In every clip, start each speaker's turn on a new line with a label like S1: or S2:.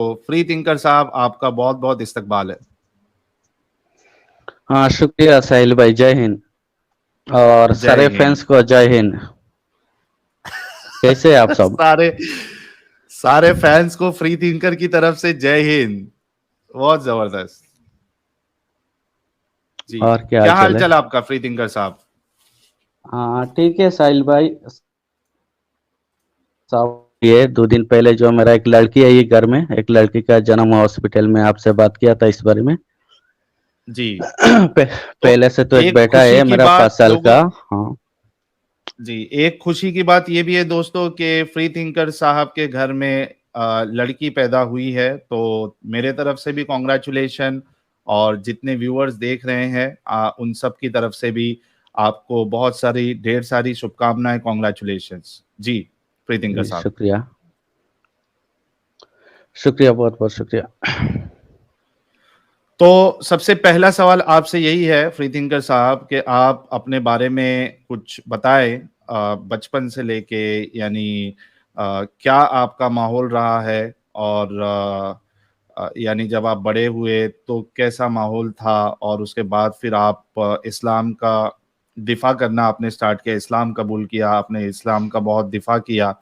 S1: तो free thinker साहब, आपका बहुत बहुत इस्तकबाल है।
S2: हाँ, शुक्रिया साहिल भाई। जय हिंद। और
S1: जय
S2: सारे
S1: हिंद।
S2: फैंस को जय हिंद। कैसे हैं आप सब?
S1: सारे सारे फैंस को फ्री थिंकर की तरफ से जय हिंद। बहुत जबरदस्त। जी।
S2: और क्या हाल
S1: क्या हाल
S2: चाल है?
S1: चाल आपका फ्री थिंकर साहब?
S2: हाँ, ठीक है साहिल भाई। सब ये 2 दिन पहले जो मेरा एक लड़की आई घर में, एक लड़की का जन्म हुआ हॉस्पिटल में, आपसे बात किया था इस बारे में।
S1: जी। तो
S2: पहले से तो एक
S1: एक
S2: बेटा
S1: खुशी
S2: है
S1: की
S2: मेरा,
S1: बात
S2: 5 साल
S1: लोगों
S2: का। हाँ
S1: जी, एक खुशी की बात ये भी है दोस्तों कि फ्री थिंकर साहब के घर में लड़की पैदा हुई है। तो मेरे तरफ से भी कॉन्ग्रेचुलेशन, और जितने व्यूअर्स देख रहे हैं उन सब की तरफ से भी आपको बहुत सारी ढेर सारी शुभकामनाएं, कॉन्ग्रेचुलेशंस जी फ्री थिंकर
S2: जी,
S1: साहब।
S2: शुक्रिया। शुक्रिया, बहुत बहुत शुक्रिया।
S1: तो सबसे पहला सवाल आपसे यही है फ्री थिंकर साहब कि आप अपने बारे में कुछ बताएं, बचपन से लेके, यानी क्या आपका माहौल रहा है, और यानी जब आप बड़े हुए तो कैसा माहौल था, और उसके बाद फिर आप इस्लाम का दिफा करना आपने स्टार्ट किया, इस्लाम कबूल किया आपने, इस्लाम का बहुत दिफा किया,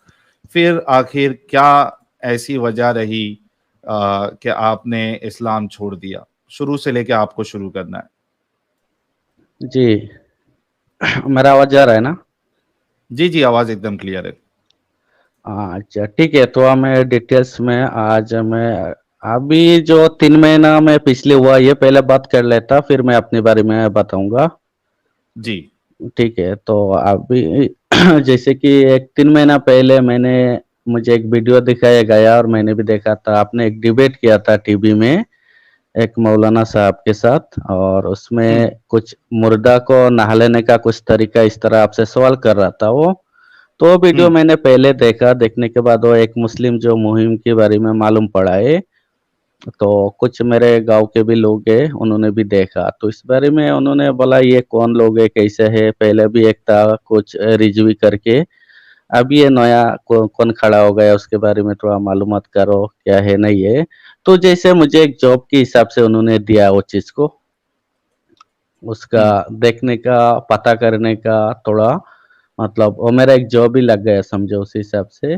S1: फिर आखिर क्या ऐसी वजह रही कि आपने इस्लाम छोड़ दिया? शुरू से लेके आपको शुरू करना है।
S2: जी। मेरा आवाज जा रहा है ना?
S1: जी जी, आवाज एकदम क्लियर है।
S2: अच्छा, ठीक है। तो हमें डिटेल्स में आज मैं अभी जो 3 महीना में पिछले हुआ ये पहले बात कर लेता, फिर मैं अपने बारे में बताऊंगा।
S1: जी।
S2: ठीक है। तो अभी जैसे कि एक 3 महीना पहले मुझे एक वीडियो दिखाया गया और मैंने भी देखा था। आपने एक डिबेट किया था टीवी में एक मौलाना साहब के साथ, और उसमें
S1: हम्म।
S2: कुछ मुर्दा को नहा लेने का कुछ तरीका इस तरह आपसे सवाल कर रहा था वो। तो वो वीडियो
S1: हम्म।
S2: मैंने पहले देखा, देखने के बाद वो एक मुस्लिम जो मुहिम के बारे में मालूम पड़ा है। तो कुछ मेरे गांव के भी लोग हैं, उन्होंने भी देखा, तो इस बारे में उन्होंने बोला ये कौन लोग है, कैसे है। पहले भी एक था कुछ रिजवी करके, अब ये नया कौन खड़ा हो गया, उसके बारे में थोड़ा मालूमात करो क्या है नहीं है। तो जैसे मुझे एक जॉब के हिसाब से उन्होंने दिया वो चीज को, उसका
S1: हम्म।
S2: देखने का, पता करने का थोड़ा, मतलब वो मेरा एक जॉब ही लग गया समझो उस हिसाब से।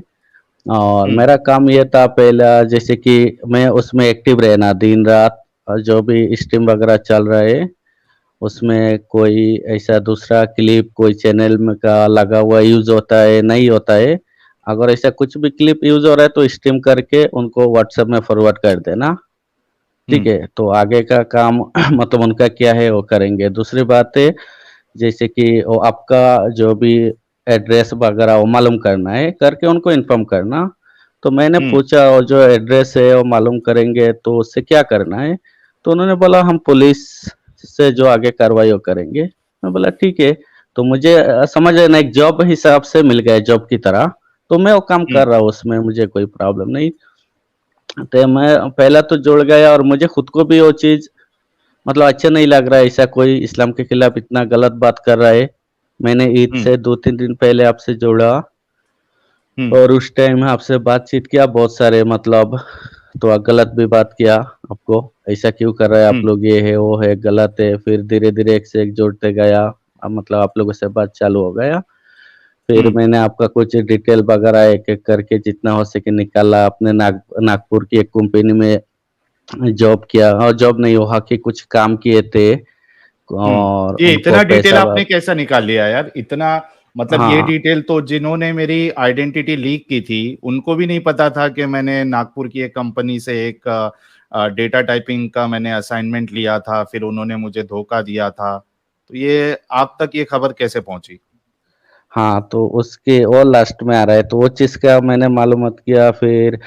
S2: और
S1: हम्म।
S2: मेरा काम ये था पहला, जैसे कि मैं उसमें एक्टिव रहना दिन रात, और जो भी स्ट्रीम वगैरह चल रहा है उसमें कोई ऐसा दूसरा क्लिप कोई चैनल में का लगा हुआ यूज होता है नहीं होता है। अगर ऐसा कुछ भी क्लिप यूज हो रहा है तो स्ट्रीम करके उनको व्हाट्सएप में फॉरवर्ड कर देना। ठीक
S1: हम्म।
S2: है, तो आगे का काम मतलब उनका क्या है वो करेंगे। दूसरी बात है, जैसे कि वो आपका जो भी एड्रेस वगैरह वो मालूम करना है, करके उनको इन्फॉर्म करना। तो मैंने
S1: हम्म।
S2: पूछा वो जो एड्रेस है वो मालूम करेंगे तो उससे क्या करना है। तो उन्होंने बोला हम पुलिस से जो आगे कार्रवाई वो करेंगे। मैं बोला ठीक है। तो मुझे समझ रहे ना, एक जॉब हिसाब से मिल गया, जॉब की तरह। तो मैं वो काम
S1: हम्म।
S2: कर रहा हूँ, उसमें मुझे कोई प्रॉब्लम नहीं। तो मैं पहला तो जुड़ गया, और मुझे खुद को भी वो चीज मतलब अच्छा नहीं लग रहा है, ऐसा कोई इस्लाम के खिलाफ इतना गलत बात कर रहा है। मैंने ईद
S1: हम्म।
S2: से 2-3 दिन पहले आपसे जोड़ा,
S1: हम्म।
S2: और उस टाइम आपसे बातचीत किया, बहुत सारे मतलब तो गलत भी बात किया आपको, ऐसा क्यों कर रहे हैं आप
S1: हम्म।
S2: लोग, ये है वो है गलत है। फिर धीरे धीरे एक से एक जोड़ते गया, अब मतलब आप लोगों से बात चालू हो गया। फिर
S1: हम्म।
S2: मैंने आपका कुछ डिटेल वगैरह एक एक करके जितना हो सके निकाला। अपने नागपुर की एक कंपनी में जॉब किया, और जॉब नहीं, वहाँ के कुछ काम किए थे, और
S1: ये
S2: उनको
S1: इतना डिटेल
S2: पैसा
S1: आपने कैसा निकाल लिया यार, इतना? मतलब ये
S2: हाँ
S1: डिटेल तो जिन्होंने मेरी आइडेंटिटी लीक की थी उनको भी नहीं पता था कि मैंने नागपुर की एक कंपनी से एक डेटा टाइपिंग का मैंने असाइनमेंट लिया था, फिर उन्होंने मुझे धोखा दिया था। तो ये आप तक ये खबर कैसे पहुंची?
S2: हाँ, तो उसके और लास्ट में आ रहा है, तो वो चीज़ का मैंने मालूमात किया। फिर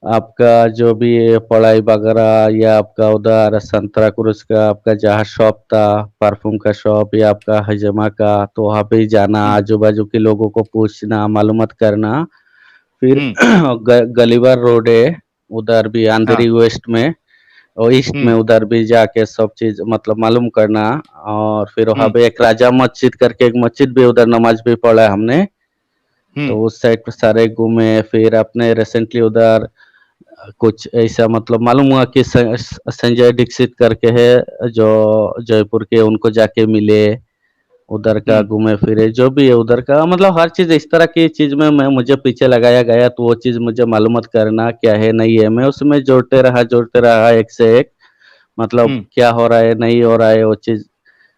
S2: आपका जो भी ये पढ़ाई वगैरह, या आपका उधर संतरा क्रूज का आपका जहाँ शॉप था, परफ्यूम का शॉप, या आपका हजमा का, तो वहाँ पे ही जाना,
S1: हम्म।
S2: आजू बाजू के लोगों को पूछना, मालूमात करना। फिर
S1: हम्म।
S2: गलीवर रोड है, उधर भी
S1: हाँ।
S2: अंधेरी वेस्ट में और ईस्ट में,
S1: हम्म।
S2: उधर भी जाके सब चीज मतलब मालूम करना। और फिर वहाँ
S1: हम्म।
S2: पे एक राजा मस्जिद करके एक मस्जिद भी, उधर नमाज भी पढ़ा है हमने। तो
S1: हम्म।
S2: उस साइड पे सारे घूमे। फिर अपने रिसेंटली उधर कुछ ऐसा मतलब मालूम हुआ कि संजय दीक्षित करके है जो जयपुर के, उनको जाके मिले, उधर का घूमे फिरे, जो भी है उधर का मतलब हर चीज इस तरह की चीज में मैं मुझे पीछे लगाया गया, तो वो चीज मुझे मालूमात करना क्या है नहीं है, मैं उसमें जोड़ते रहा एक से एक, मतलब क्या हो रहा है नहीं हो रहा है वो चीज,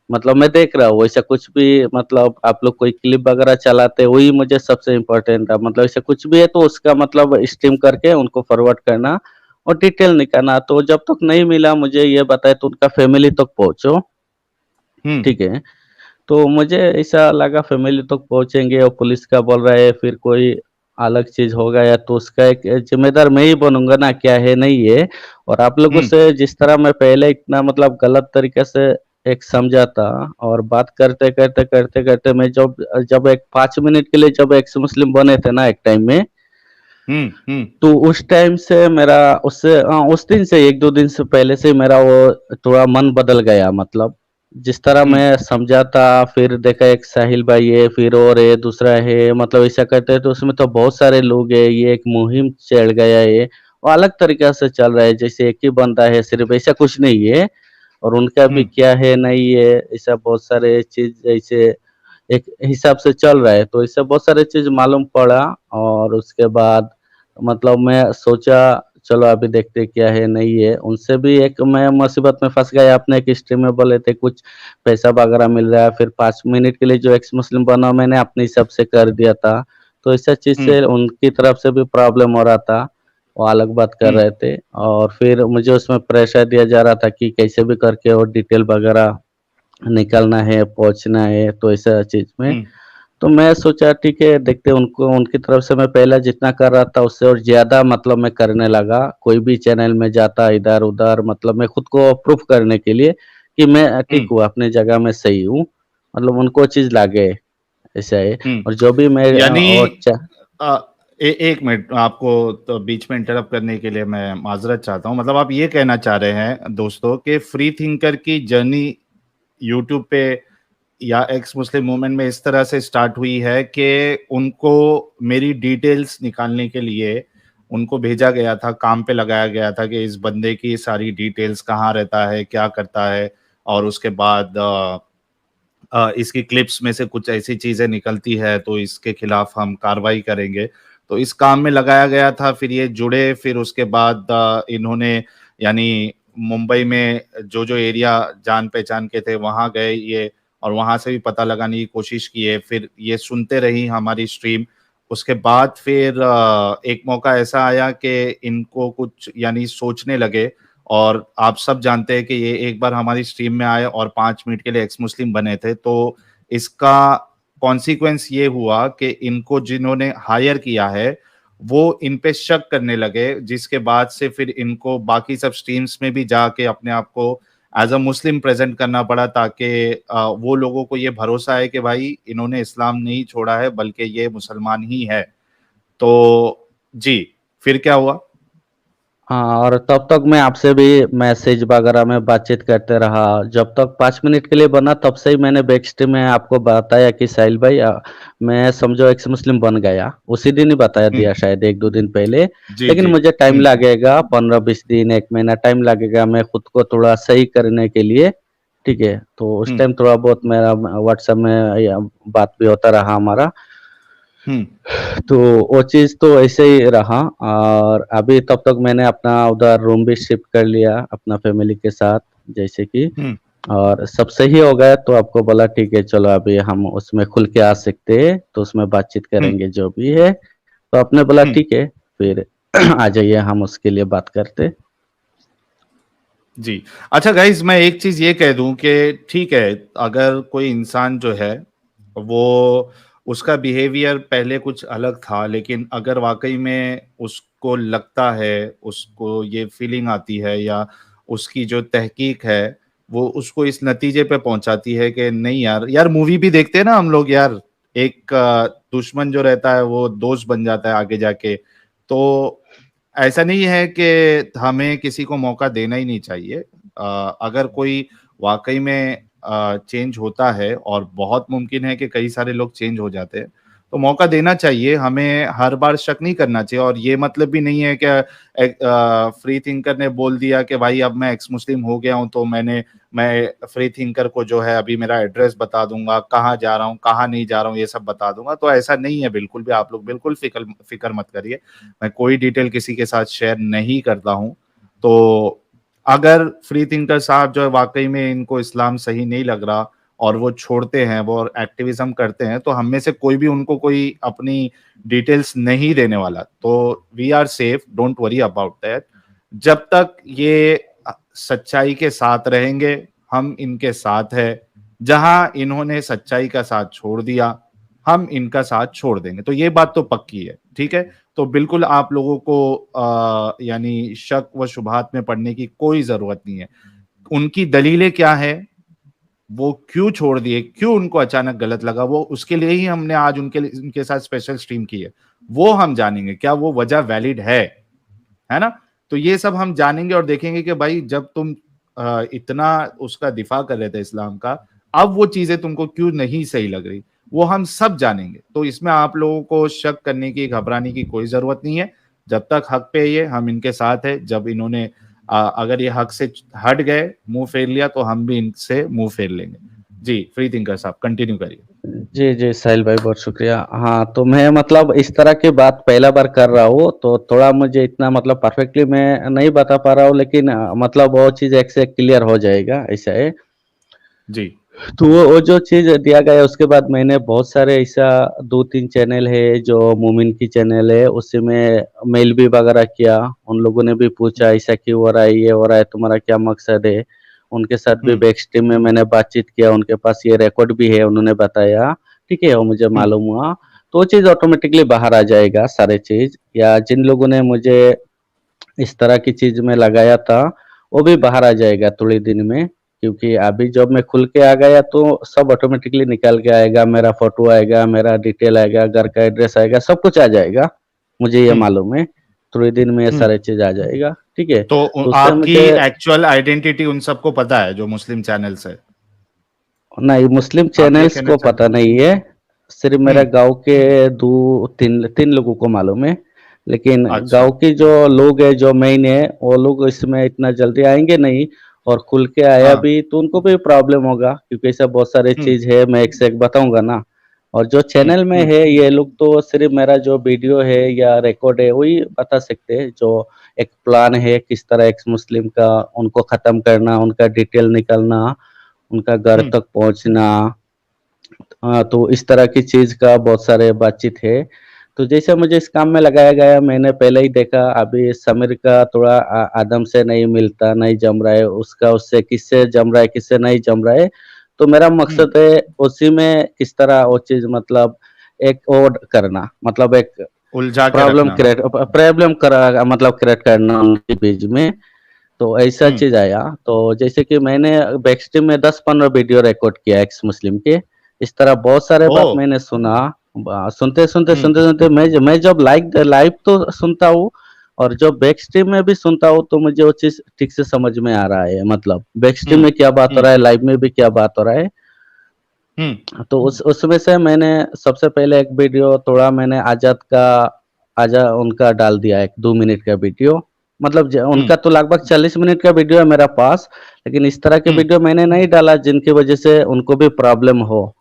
S2: मतलब मैं देख रहा हूँ वैसा कुछ भी, मतलब आप लोग कोई क्लिप वगैरह चलाते वही मुझे सबसे इम्पोर्टेंट था, मतलब ऐसा कुछ भी है तो उसका मतलब स्ट्रीम करके उनको फॉरवर्ड करना और डिटेल निकालना, तो जब तक नहीं मिला मुझे ये बताए तो उनका फैमिली तक पहुंचो, ठीक है। तो मुझे ऐसा लगा फैमिली तक पहुंचेंगे और पुलिस का बोल रहा है फिर कोई अलग चीज हो गया तो उसका एक जिम्मेदार मैं ही बनूंगा ना, क्या है नहीं है। और आप लोगों से जिस तरह मैं पहले इतना मतलब गलत तरीके से एक समझा था, और बात करते करते मैं जब जब एक 5 मिनट के लिए जब एक्स मुस्लिम बने थे ना एक टाइम में, तो उस टाइम से मेरा उससे उस दिन से एक दो दिन से पहले से मेरा वो थोड़ा मन बदल गया, मतलब जिस तरह मैं समझा था, फिर देखा एक साहिल भाई है, फिर और है दूसरा है, मतलब ऐसा करते हैं तो उसमें तो बहुत सारे लोग है, ये एक मुहिम चढ़ गया है, वो अलग तरीका से चल रहा है, जैसे एक ही बंदा है सिर्फ, ऐसा कुछ नहीं है। और उनका भी क्या है नहीं है, ऐसा बहुत सारे चीज ऐसे एक हिसाब से चल रहा है, तो इससे बहुत सारे चीज मालूम पड़ा। और उसके बाद मतलब मैं सोचा चलो अभी देखते क्या है नहीं है, उनसे भी एक मैं मुसीबत में फंस गया, अपने एक स्ट्रीम में बोले थे कुछ पैसा वगैरह मिल रहा है, फिर 5 मिनट के लिए जो एक्स मुस्लिम बना मैंने अपने हिसाब से कर दिया था, तो ऐसा चीज से उनकी तरफ से भी प्रॉब्लम हो रहा था, वो अलग बात कर रहे थे, और फिर मुझे उसमें प्रेशर दिया जा रहा था कि कैसे भी करके और डिटेल वगैरह निकलना है, पहुंचना है, तो ऐसा चीज में तो मैं सोचा ठीक है देखते उनको, उनकी तरफ से मैं पहले जितना कर रहा था उससे और ज्यादा मतलब मैं करने लगा, कोई भी चैनल में जाता इधर उधर, मतलब मैं खुद को प्रूफ करने के लिए कि मैं ठीक हूँ अपने जगह में सही हूँ, मतलब उनको चीज लगे ऐसा है। और जो भी मैं
S1: यानी अ, एक मिनट आपको तो बीच में इंटरप्ट करने के लिए मैं माजरत चाहता हूँ, मतलब आप ये कहना चाह रहे हैं दोस्तों कि फ्री थिंकर की जर्नी यूट्यूब पे या एक्स मुस्लिम मूवमेंट में इस तरह से स्टार्ट हुई है कि उनको मेरी डिटेल्स निकालने के लिए उनको भेजा गया था, काम पे लगाया गया था कि इस बंदे की सारी डिटेल्स, कहाँ रहता है, क्या करता है, और उसके बाद इसकी क्लिप्स में से कुछ ऐसी चीजें निकलती है तो इसके खिलाफ हम कार्रवाई करेंगे। तो इस काम में लगाया गया था, फिर ये जुड़े, फिर उसके बाद इन्होंने यानी मुंबई में जो जो एरिया जान पहचान के थे वहां गए ये, और वहां से भी पता लगाने की कोशिश की है, फिर ये सुनते रही हमारी स्ट्रीम। उसके बाद फिर एक मौका ऐसा आया कि इनको कुछ यानी सोचने लगे, और आप सब जानते हैं कि ये एक बार हमारी स्ट्रीम में आए और 5 मिनट के लिए एक्स मुस्लिम बने थे, तो इसका कॉन्सिक्वेंस ये हुआ कि इनको जिन्होंने हायर किया है वो इन पे शक करने लगे, जिसके बाद से फिर इनको बाकी सब स्ट्रीम्स में भी जाके अपने आप को एज अ मुस्लिम प्रेजेंट करना पड़ा, ताकि वो लोगों को ये भरोसा है कि भाई इन्होंने इस्लाम नहीं छोड़ा है बल्कि ये मुसलमान ही है। तो जी, फिर क्या हुआ?
S2: हाँ, और तब तक मैं आपसे भी मैसेज वगैरह में बातचीत करते रहा, जब तक 5 मिनट के लिए बना तब से ही मैंने बैक स्ट्रीम में आपको बताया कि साहिल भाई मैं समझो एक्स मुस्लिम बन गया, उसी दिन ही बता दिया शायद एक दो दिन पहले,
S1: जी
S2: लेकिन
S1: जी।
S2: मुझे टाइम लगेगा, 15-20 दिन, एक महीना टाइम लगेगा मैं खुद को थोड़ा सही करने के लिए, ठीक है। तो उस टाइम थोड़ा बहुत मेरा व्हाट्सएप में बात भी होता रहा हमारा,
S1: हम्म
S2: तो वो चीज तो ऐसे ही रहा। और अभी तब तक मैंने अपना उधर रूम भी शिफ्ट कर लिया अपना फैमिली के साथ, जैसे कि,
S1: हम्म
S2: और सब सही हो गया, तो आपको बोला ठीक है चलो अभी हम उसमें खुल के आ सकते हैं, तो उसमें बातचीत
S1: हम्म
S2: करेंगे जो भी है, तो आपने बोला
S1: हम्म
S2: ठीक है, फिर आ जाइए हम उसके लिए बात करते।
S1: जी। अच्छा गाइस, मैं एक चीज ये कह दूं कि ठीक है, अगर कोई इंसान जो है वो उसका बिहेवियर पहले कुछ अलग था, लेकिन अगर वाकई में उसको लगता है, उसको ये फीलिंग आती है, या उसकी जो तहकीक है वो उसको इस नतीजे पे पहुंचाती है कि नहीं यार, मूवी भी देखते हैं ना हम लोग यार, एक दुश्मन जो रहता है वो दोस्त बन जाता है आगे जाके। तो ऐसा नहीं है कि हमें किसी को मौका देना ही नहीं चाहिए। अगर कोई वाकई में चेंज होता है, और बहुत मुमकिन है कि कई सारे लोग चेंज हो जाते हैं, तो मौका देना चाहिए, हमें हर बार शक नहीं करना चाहिए। और ये मतलब भी नहीं है कि फ्री थिंकर ने बोल दिया कि भाई अब मैं एक्स मुस्लिम हो गया हूँ, तो मैं फ्री थिंकर को जो है अभी मेरा एड्रेस बता दूंगा, कहाँ जा रहा हूँ कहाँ नहीं जा रहा हूँ ये सब बता दूंगा। तो ऐसा नहीं है बिल्कुल भी, आप लोग बिल्कुल फिक्र मत करिए, मैं कोई डिटेल किसी के साथ शेयर नहीं करता हूँ। तो अगर फ्री थिंकर साहब जो है वाकई में इनको इस्लाम सही नहीं लग रहा और वो छोड़ते हैं, वो एक्टिविज्म करते हैं, तो हम में से कोई भी उनको कोई अपनी डिटेल्स नहीं देने वाला। तो we are safe, don't worry about that. जब तक ये सच्चाई के साथ रहेंगे, हम इनके साथ है। जहां इन्होंने सच्चाई का साथ छोड़ दिया, हम इनका साथ छोड़ देंगे। तो ये बात तो पक्की है, ठीक है। तो बिल्कुल आप लोगों को यानी शक व शुबहात में पड़ने की कोई जरूरत नहीं है। उनकी दलीलें क्या है, वो क्यों छोड़ दिए, क्यों उनको अचानक गलत लगा, वो उसके लिए ही हमने आज उनके साथ स्पेशल स्ट्रीम की है। वो हम जानेंगे क्या वो वजह वैलिड है ना। तो ये सब हम जानेंगे और देखेंगे कि भाई जब तुम इतना उसका दिफा कर रहे थे इस्लाम का, अब वो चीजें तुमको क्यों नहीं सही लग रही, वो हम सब जानेंगे। तो इसमें आप लोगों को शक करने की, घबराने की कोई जरूरत नहीं है। जब तक हक पे ये, हम इनके साथ है। जब इन्होंने अगर ये हक से हट गए, मुंह फेर लिया, तो हम भी इनसे मुंह फेर लेंगे। जी फ्री थिंकर साहब कंटिन्यू करिए।
S2: जी, जी, साहिल भाई बहुत शुक्रिया। हाँ, तो मैं मतलब इस तरह की बात पहला बार कर रहा हूँ, तो थोड़ा मुझे इतना मतलब परफेक्टली मैं नहीं बता पा रहा हूँ, लेकिन मतलब वो चीज़ एक से एक क्लियर हो जाएगा, ऐसा है।
S1: जी।
S2: तो वो जो चीज़ दिया गया उसके बाद मैंने बहुत सारे ऐसा 2-3 चैनल है जो मोमिन की चैनल है, उसी में मेल भी वगैरह किया। उन लोगों ने भी पूछा ऐसा क्यों हो रहा है, ये हो रहा है, तुम्हारा क्या मकसद है? उनके साथ भी
S1: हम्म।
S2: बैक स्ट्रीम में मैंने बातचीत किया, उनके पास ये रिकॉर्ड भी है, उन्होंने बताया, ठीक है, वो मुझे
S1: हम्म।
S2: मालूम हुआ। तो वो चीज़ ऑटोमेटिकली बाहर आ जाएगा सारे चीज़, या जिन लोगों ने मुझे इस तरह की चीज़ में लगाया था, वो भी बाहर आ जाएगा थोड़े दिन में। क्योंकि अभी जब मैं खुल के आ गया तो सब ऑटोमेटिकली निकल के आएगा, मेरा फ़ोटो आएगा, मेरा डिटेल आएगा, घर का एड्रेस आएगा, सब कुछ आ जाएगा, मुझे ये
S1: हम्म।
S2: मालूम है। थोड़े दिन में ये
S1: हम्म।
S2: सारी चीज़ आ जाएगा, ठीक है?
S1: तो
S2: तो उससे
S1: आपकी
S2: मुझे
S1: एक्चुअल आइडेंटिटी उन सबको पता है जो मुस्लिम चैनल्स है?
S2: नहीं, मुस्लिम
S1: आप ये
S2: चैनल्स
S1: कहना
S2: को
S1: चाह
S2: पता नहीं है, सिर्फ़ मेरे
S1: हम्म।
S2: गाँव के 2-3 लोगों को मालूम है। लेकिन
S1: अच्छा।
S2: गाँव के जो लोग हैं, जो मेन है, वो लोग इसमें इतना जल्दी आएँगे नहीं, और खुल के आया
S1: हाँ।
S2: भी तो उनको भी प्रॉब्लम होगा, क्योंकि ऐसा बहुत सारी
S1: हम्म।
S2: चीज़ है, मैं एक से एक बताऊँगा ना। और जो
S1: हम्म।
S2: चैनल में
S1: हम्म।
S2: है, ये लोग तो सिर्फ़ मेरा जो वीडियो है या रिकॉर्ड है, वही बता सकते हैं, जो एक प्लान है, किस तरह एक्स मुस्लिम का उनको ख़त्म करना, उनका डिटेल निकालना, उनका घर
S1: हम्म।
S2: तक पहुँचना। हाँ, तो इस तरह की चीज़ का बहुत सारे बातचीत है। तो जैसे मुझे इस काम में लगाया गया, मैंने पहले ही देखा अभी समीर का थोड़ा आदम से नहीं मिलता, नहीं जम रहा है, उसका उससे किससे जम रहा है, किससे नहीं जम रहा है। तो मेरा
S1: हम्म।
S2: मकसद है उसी में किस तरह वो चीज़ मतलब एक और करना, मतलब एक
S1: उलझा के रखना।
S2: प्रॉब्लम करा मतलब क्रिएट करना उनके बीच में। तो ऐसा
S1: हम्म।
S2: चीज़ आया, तो जैसे कि मैंने बैकस्ट्रीम में 10-15 वीडियो रिकॉर्ड किया एक्स मुस्लिम के। इस तरह बहुत सारे
S1: ओ।
S2: बात मैंने सुना। सुनते-सुनते,
S1: हम्म।
S2: सुनते-सुनते मैं जब लाइव तो सुनता हूँ, और जब बैकस्ट्रीम में भी सुनता हूँ, तो मुझे वो चीज़ ठीक से समझ में आ रहा है, मतलब बैकस्ट्रीम
S1: हम्म।
S2: में क्या बात हो
S1: हम्म।
S2: रहा है, लाइव में भी क्या बात हो रहा है।
S1: हम्म।
S2: तो उसमें से मैंने सबसे पहले एक वीडियो थोड़ा मैंने आज़ा उनका डाल दिया, एक 2 मिनट का वीडियो। मतलब
S1: हम्म।
S2: उनका तो लगभग 40 मिनट का वीडियो है मेरा पास, लेकिन इस तरह के
S1: हम्म।
S2: वीडियो मैंने नहीं डाला जिनकी वजह से उनको भी प्रॉब्लम हो।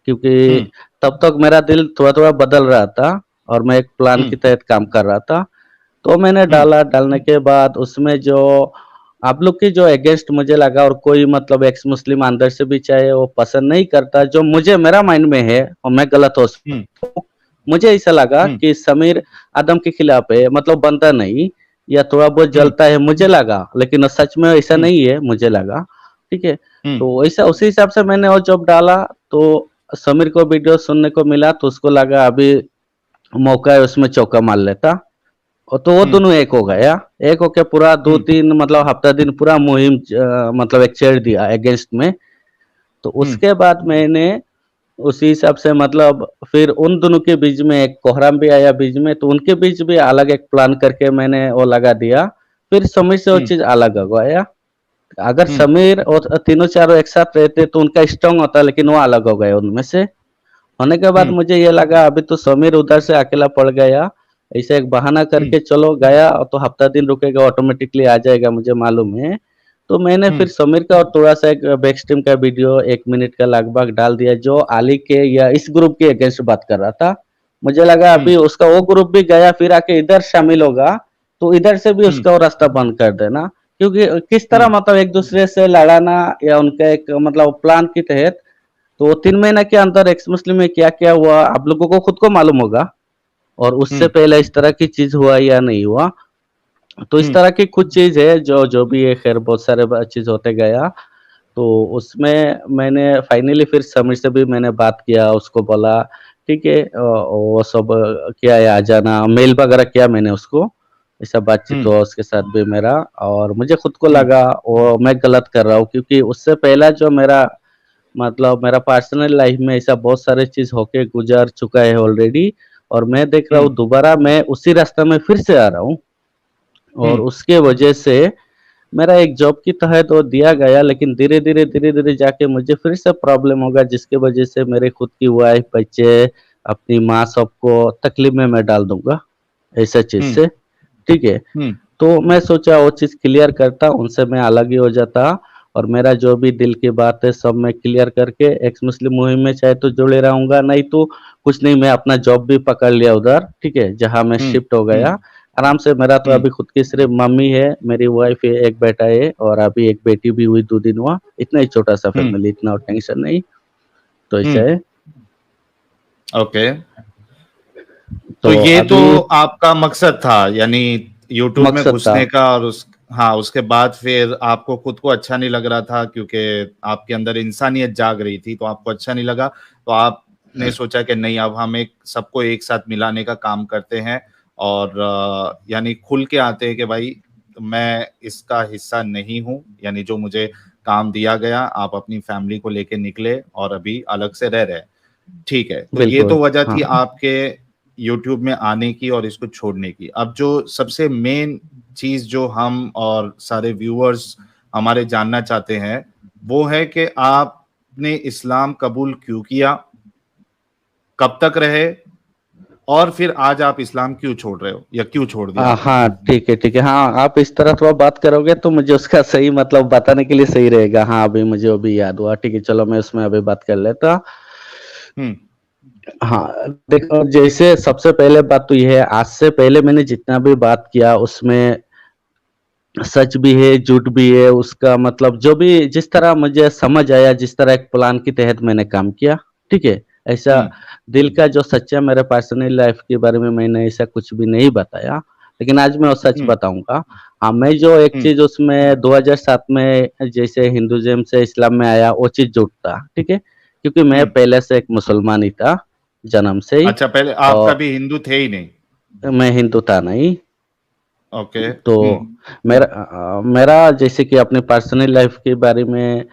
S2: क्योंकि
S1: हम्म।
S2: तब तक मेरा दिल थोड़ा-थोड़ा बदल रहा था, और मैं एक प्लान
S1: हम्म।
S2: के तहत काम कर रहा था। तो मैंने
S1: हम्म।
S2: डाला, डालने के बाद उसमें जो आप लोग की जो अगेंस्ट मुझे लगा, और कोई मतलब एक्स मुस्लिम अंदर से भी चाहे वो पसंद नहीं करता, जो मुझे मेरा माइंड में है, और मैं गलत हो
S1: हम्म।
S2: सकता हूँ। मुझे ऐसा लगा
S1: हम्म।
S2: कि समीर आदम के खिलाफ है, मतलब बनता नहीं, या थोड़ा बहुत
S1: हम्म।
S2: जलता है, मुझे लगा, लेकिन सच में ऐसा
S1: हम्म।
S2: नहीं है, मुझे लगा, ठीक है।
S1: हम्म।
S2: तो ऐसा उसी हिसाब से मैंने वो जब डाला, तो समीर को वीडियो सुनने को मिला, तो उसको लगा अभी मौका है, उसमें चौका मार लेता। तो वो
S1: हम्म।
S2: दोनों एक हो गया। एक होके पूरा
S1: हम्म।
S2: 2-3 मतलब हफ्ता दिन पूरा मुहिम मतलब एक छेड़ दिया अगेंस्ट में। तो
S1: हम्म।
S2: उसके बाद मैंने उसी हिसाब से मतलब फिर उन दोनों के बीच में एक कोहराम भी आया बीच में, तो उनके बीच भी अलग एक प्लान करके मैंने वो लगा दिया। फिर समीर से वो
S1: हम्म।
S2: चीज़ अलग हो गया। अगर
S1: हम्म।
S2: समीर और तीनों चारों एक साथ रहते तो उनका स्ट्रांग होता, लेकिन वो अलग हो गए उनमें से। होने के बाद मुझे ये लगा अभी तो समीर उधर से अकेला पड़ गया, ऐसे एक बहाना करके चलो गया तो हफ्ता दिन रुकेगा ऑटोमेटिकली आ जाएगा मुझे मालूम है। तो मैंने फिर समीर का और थोड़ा सा एक बैक स्ट्रीम का वीडियो 1 मिनट का लगभग डाल दिया जो अली के या इस ग्रुप के अगेंस्ट बात कर रहा था। मुझे लगा अभी उसका वो ग्रुप भी गया फिर आके इधर शामिल होगा तो इधर से भी उसका वो रास्ता बंद कर देना, क्योंकि किस तरह मतलब एक दूसरे से लड़ाना या उनका एक मतलब प्लान के तहत। तो 3 महीना के अंदर एक्स मुस्लिम में क्या क्या हुआ आप लोगों को खुद को मालूम होगा, और उससे पहले इस तरह की चीज हुआ या नहीं हुआ। तो इस तरह की कुछ चीज है जो जो भी है, खैर बहुत सारे चीज होते गया। तो उसमें मैंने फाइनली फिर समीर से भी मैंने बात किया, उसको बोला ठीक है वो सब क्या है आ जाना, मेल वगैरह किया मैंने उसको, ऐसा बातचीत हुआ उसके साथ भी मेरा। और मुझे खुद को लगा वो मैं गलत कर रहा हूँ, क्योंकि उससे पहला जो मेरा मतलब मेरा पर्सनल लाइफ में ऐसा बहुत सारे चीज होके गुजर चुका है ऑलरेडी, और मैं देख रहा हूँ दोबारा मैं उसी रास्ते में फिर से आ रहा हूँ। और उसके वजह से मेरा एक जॉब की तहत वो दिया गया, लेकिन धीरे-धीरे जाके मुझे फिर से प्रॉब्लम होगा, जिसके वजह से मेरे खुद की वाइफ, बच्चे, अपनी माँ सबको तकलीफ में मैं डाल दूँगा, ऐसा चीज़ से, ठीक है? तो मैं सोचा वो चीज़ क्लियर करता, उनसे मैं अलग ही हो जाता, और मेरा जो भी दिल की बात है सब मैं क्लियर करके एक्स मुस्लिम मुहिम में चाहे तो जुड़े रहूँगा, नहीं तो कुछ नहीं, मैं अपना जॉब भी पकड़ लिया उधर, ठीक है? जहाँ मैं शिफ्ट हो गया। आराम से मेरा तो अभी खुद की सिर्फ मम्मी है, मेरी वाइफ है, एक बेटा है, और अभी एक बेटी भी हुई 2 दिन हुआ। इतना ही छोटा-सा फैमिली, इतना टेंशन नहीं, तो ऐसा है।
S1: ओके। तो
S2: तो
S1: ये तो
S2: अभी
S1: आपका मकसद था, यानी यूट्यूब में
S2: मकसद था।
S1: घुसने का, और उसके बाद फिर आपको खुद को अच्छा नहीं लग रहा था, क्योंकि आपके अंदर इंसानियत जाग रही थी, तो आपको अच्छा नहीं लगा। तो आपने सोचा कि नहीं, अब हम सबको एक साथ मिलाने का काम करते हैं, और यानी खुल के आते हैं कि भाई मैं इसका हिस्सा नहीं हूँ, यानी जो मुझे काम दिया गया, आप अपनी फैमिली को लेके निकले और अभी अलग से रह रहे हैं। ठीक है, तो ये
S2: बिल्कुल,
S1: तो वजह
S2: हाँ।
S1: थी आपके यूट्यूब में आने की और इसको छोड़ने की। अब जो सबसे मेन चीज़ जो हम और सारे व्यूअर्स हमारे जानना चाहते हैं, वो है कि आपने इस्लाम कबूल क्यों किया? कब तक रहे? और फिर आज आप इस्लाम क्यों छोड़ रहे हो, या क्यों छोड़ दिया आपने?
S2: हाँ, ठीक है, ठीक है। हाँ, आप इस तरह थोड़ा बात करोगे तो मुझे उसका सही मतलब बताने के लिए सही रहेगा। हाँ, अभी मुझे वो भी याद हुआ। ठीक है, चलो मैं उसमें अभी बात कर लेता।
S1: हुँ,
S2: हाँ, देखो जैसे सबसे पहले बात तो ये है, आज से पहले मैंने जितना भी बात किया उसमें सच भी है, झूठ भी है, उसका मतलब जो भी जिस तरह मुझे समझ आया, जिस तरह एक प्लान के तहत मैंने काम किया, ठीक है? ऐसा
S1: हुँ,
S2: दिल का जो सच्चा मेरे पर्सनल लाइफ के बारे में मैंने ऐसा कुछ भी नहीं बताया, लेकिन आज मैं वो सच
S1: हुँ,
S2: बताऊँगा। हाँ, मैं जो एक
S1: हुँ,
S2: चीज़ उसमें 2007 में जैसे हिंदुइज़्म से इस्लाम में आया, वो चीज़ झूठ था, ठीक है? क्योंकि मैं
S1: हुँ।
S2: पहले से एक मुसलमान ही था, जन्म से ही,
S1: अच्छा, पहले आप
S2: और
S1: कभी हिंदू थे ही नहीं।
S2: मैं हिंदू था नहीं।
S1: ओके।
S2: तो मेरा जैसे कि अपनी पर्सनल लाइफ के बारे में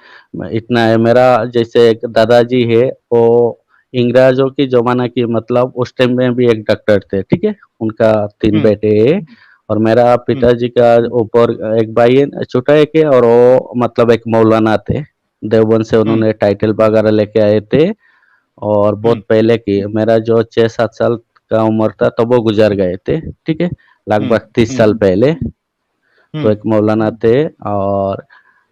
S2: इतना है, मेरा जैसे एक दादाजी है, वो अंग्रेजों के ज़माना की मतलब उस टाइम में भी एक डॉक्टर थे, ठीक है? उनका 3
S1: हुँ,
S2: बेटे हैं, और मेरा
S1: हुँ,
S2: पिताजी का ऊपर एक भाई है, छोटा एक है, और वो मतलब एक मौलाना थे। देवबंद से
S1: हुँ,
S2: उन्होंने टाइटल वगैरह लेके आए थे, और
S1: हुँ,
S2: बहुत पहले की मेरा जो 6-7 साल का उम्र था तब वो गुज़र गए थे, ठीक है?
S1: हुँ,
S2: लगभग 30
S1: हुँ,
S2: साल पहले। तो
S1: हुँ,
S2: एक मौलाना थे, और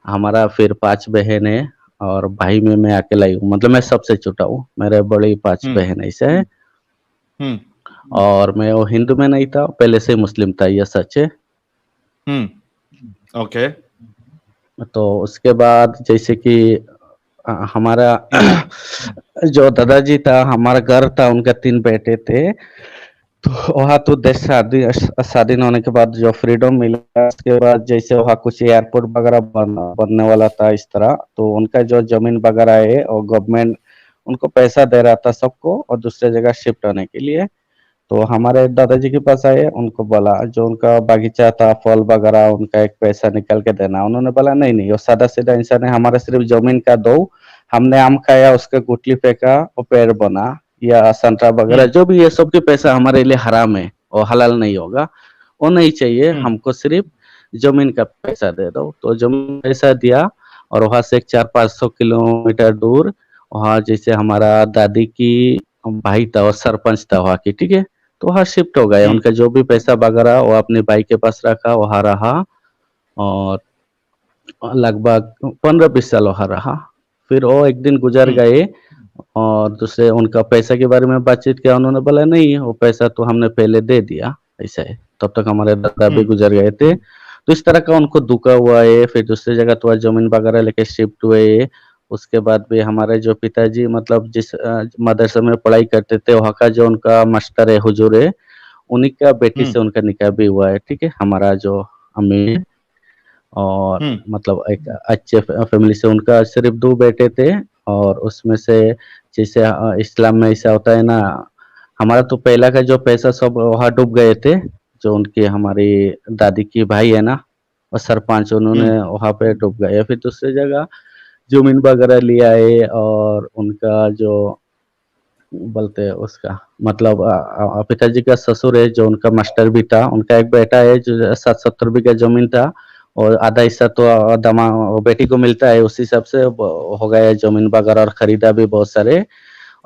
S2: हमारा फिर 5 बहन है, और भाई में मैं अकेला ही हूँ, मतलब मैं सबसे छोटा हूँ, मेरे बड़ी 5
S1: हुँ,
S2: बहन ऐसे हैं।
S1: हुँ,
S2: और मैं वो हिंदू में नहीं था, पहले से ही मुस्लिम था, ये सच है।
S1: हुँ, ओके।
S2: तो उसके बाद जैसे कि हमारा
S1: हुँ,
S2: जो दादाजी था, हमारा घर था, उनके 3 बेटे थे। तो वहाँ तो देश स्वाधीन होने के बाद जो फ्रीडम मिला, उसके बाद जैसे वहाँ कुछ एयरपोर्ट वगैरह बनने वाला था इस तरह, तो उनका जो ज़मीन वगैरह है और गवर्नमेंट उनको पैसा दे रहा था सबको, और दूसरे जगह शिफ्ट होने के लिए। तो हमारे दादाजी के पास आए, उनको बोला जो उनका बागीचा था, फल वगैरह, उनका एक पैसा निकाल के देना। उन्होंने बोला नहीं-नहीं, वो सादा-सीधा इंसान है, हमारा सिर्फ ज़मीन का दो, हमने आम खाया, उसका गुठली फेंका, वो पेड़ बना, या संतरा वगैरह
S1: हुँ,
S2: जो भी ये सब के पैसा हमारे लिए हराम है, वो हलाल नहीं होगा, वो नहीं चाहिए,
S1: हुँ,
S2: हमको सिर्फ ज़मीन का पैसा दे दो। तो ज़मीन पैसा दिया, और वहाँ से एक 400-500 किलोमीटर दूर, वहाँ जैसे हमारा दादी की भाई था और सरपंच था वहाँ की, ठीक है। तो वहाँ शिफ्ट हो गए,
S1: हम्म
S2: उनका जो भी पैसा वगैरह वो अपने भाई के पास रखा, वहाँ रहा और लगभग 15-20 साल वहाँ रहा। फिर वो एक दिन गुजर
S1: हम्म
S2: गए और दूसरे उनका पैसा के बारे में बातचीत किया, उन्होंने बोला नहीं वो पैसा तो हमने पहले दे दिया, ऐसा है। तब तक हमारे दादा भी
S1: हम्म
S2: गुजर गए थे। तो इस तरह का उनको दुखा हुआ है, फिर दूसरी जगह थोड़ा जमीन वगैरह लेके शिफ्ट हुए। उसके बाद भी हमारे जो पिताजी मतलब जिस मदरसे में पढ़ाई करते थे, वहाँ का जो उनका मास्टर है, हुजूर है, उन्हीं का बेटी
S1: हम्म
S2: से उनका निकाह भी हुआ है, ठीक है। हमारा जो अम्मी है और
S1: हम्म
S2: मतलब एक अच्छे फैमिली से, उनका सिर्फ 2 बेटे थे और उसमें से जैसे इस्लाम में ऐसा होता है ना, हमारा तो पहला का जो पैसा सब वहाँ डूब गए थे, जो उनकी हमारी दादी की भाई है ना, और सरपंच उन्होंने
S1: हम्म
S2: वहाँ पे डूब गए। फिर दूसरी जगह ज़मीन वगैरह ले आए और उनका जो बोलते हैं उसका मतलब पिताजी का ससुर है जो उनका मास्टर भी था, उनका एक बेटा है जो 60-70 बीघा ज़मीन था और आधा हिस्सा तो बेटी को मिलता है, उस हिसाब से हो गया ज़मीन वगैरह और खरीदा भी बहुत सारे।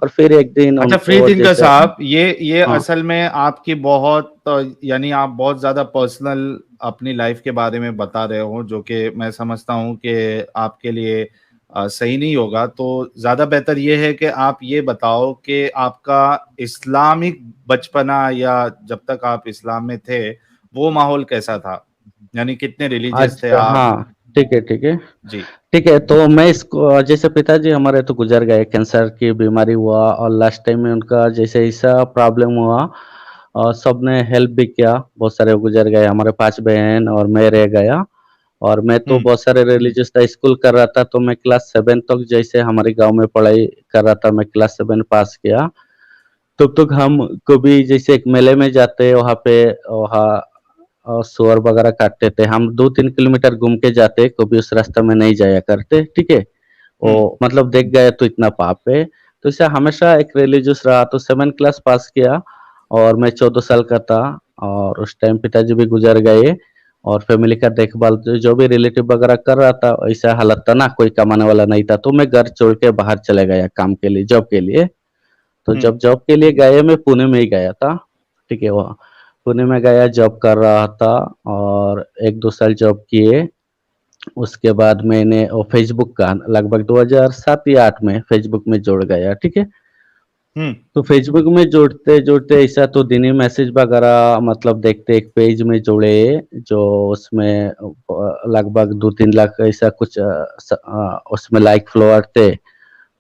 S2: और फिर एक दिन
S1: अच्छा फ्री
S2: उनको
S1: थिंकर
S2: जैसे
S1: साहब, ये
S2: हाँ,
S1: असल में आपकी बहुत यानी आप बहुत ज्यादा पर्सनल अपनी लाइफ के बारे में बता रहे हो, जो कि मैं समझता हूँ कि आपके लिए सही नहीं होगा। तो ज्यादा बेहतर ये है कि आप ये बताओ कि आपका इस्लामिक बचपना या जब तक आप इस्लाम में थे वो माहौल कैसा था, यानी कितने रिलीजियस थे
S2: अच्छा
S1: आप।
S2: हाँ, ठीक है, ठीक है।
S1: जी।
S2: ठीक है, तो मैं इसको जैसे पिताजी हमारे तो गुजर गए, कैंसर की बीमारी हुआ और लास्ट टाइम में उनका जैसे ऐसा प्रॉब्लम हुआ और सबने हेल्प भी किया, बहुत सारे गुजर गए, हमारे 5 बहन और मैं रह गया। और मैं तो
S1: हम्म
S2: बहुत सारे रिलीजियस था, स्कूल कर रहा था तो मैं क्लास 7 तक जैसे हमारे गांव में पढ़ाई कर रहा था, मैं क्लास 7 पास किया। तब तक हम कभी जैसे एक मेले में जाते वहाँ पे, वहाँ सुअर वगैरह काटते थे, हम 2-3 किलोमीटर घूम के जाते, कभी उस रास्ते में नहीं जाया करते, ठीक है।
S1: हम्म
S2: वो मतलब देख गए तो इतना पाप है, तो इससे हमेशा एक रिलीजियस रहा। तो 7 क्लास पास किया और मैं 14 साल का था और उस टाइम पिताजी भी गुजर गए और फैमिली का देखभाल जो भी रिलेटिव वगैरह कर रहा था, ऐसा हालत था ना, कोई कमाने वाला नहीं था, तो मैं घर छोड़ के बाहर चले गया काम के लिए, जॉब के लिए। तो
S1: हम्म
S2: जब जॉब के लिए गए, मैं पुणे में ही गया था, ठीक है। वहाँ पुणे में गया, जॉब कर रहा था और 1-2 साल जॉब किए। उसके बाद मैंने वो फेसबुक का लगभग 2007 या 8 में फेसबुक में जुड़ गया, ठीक है।
S1: हम्म
S2: तो फेसबुक में जुड़ते-जुड़ते ऐसा तो दिन ही मैसेज वगैरह मतलब देखते, एक पेज में जुड़े जो उसमें लगभग 2-3 लाख ऐसा कुछ उसमें लाइक फॉलोवर थे।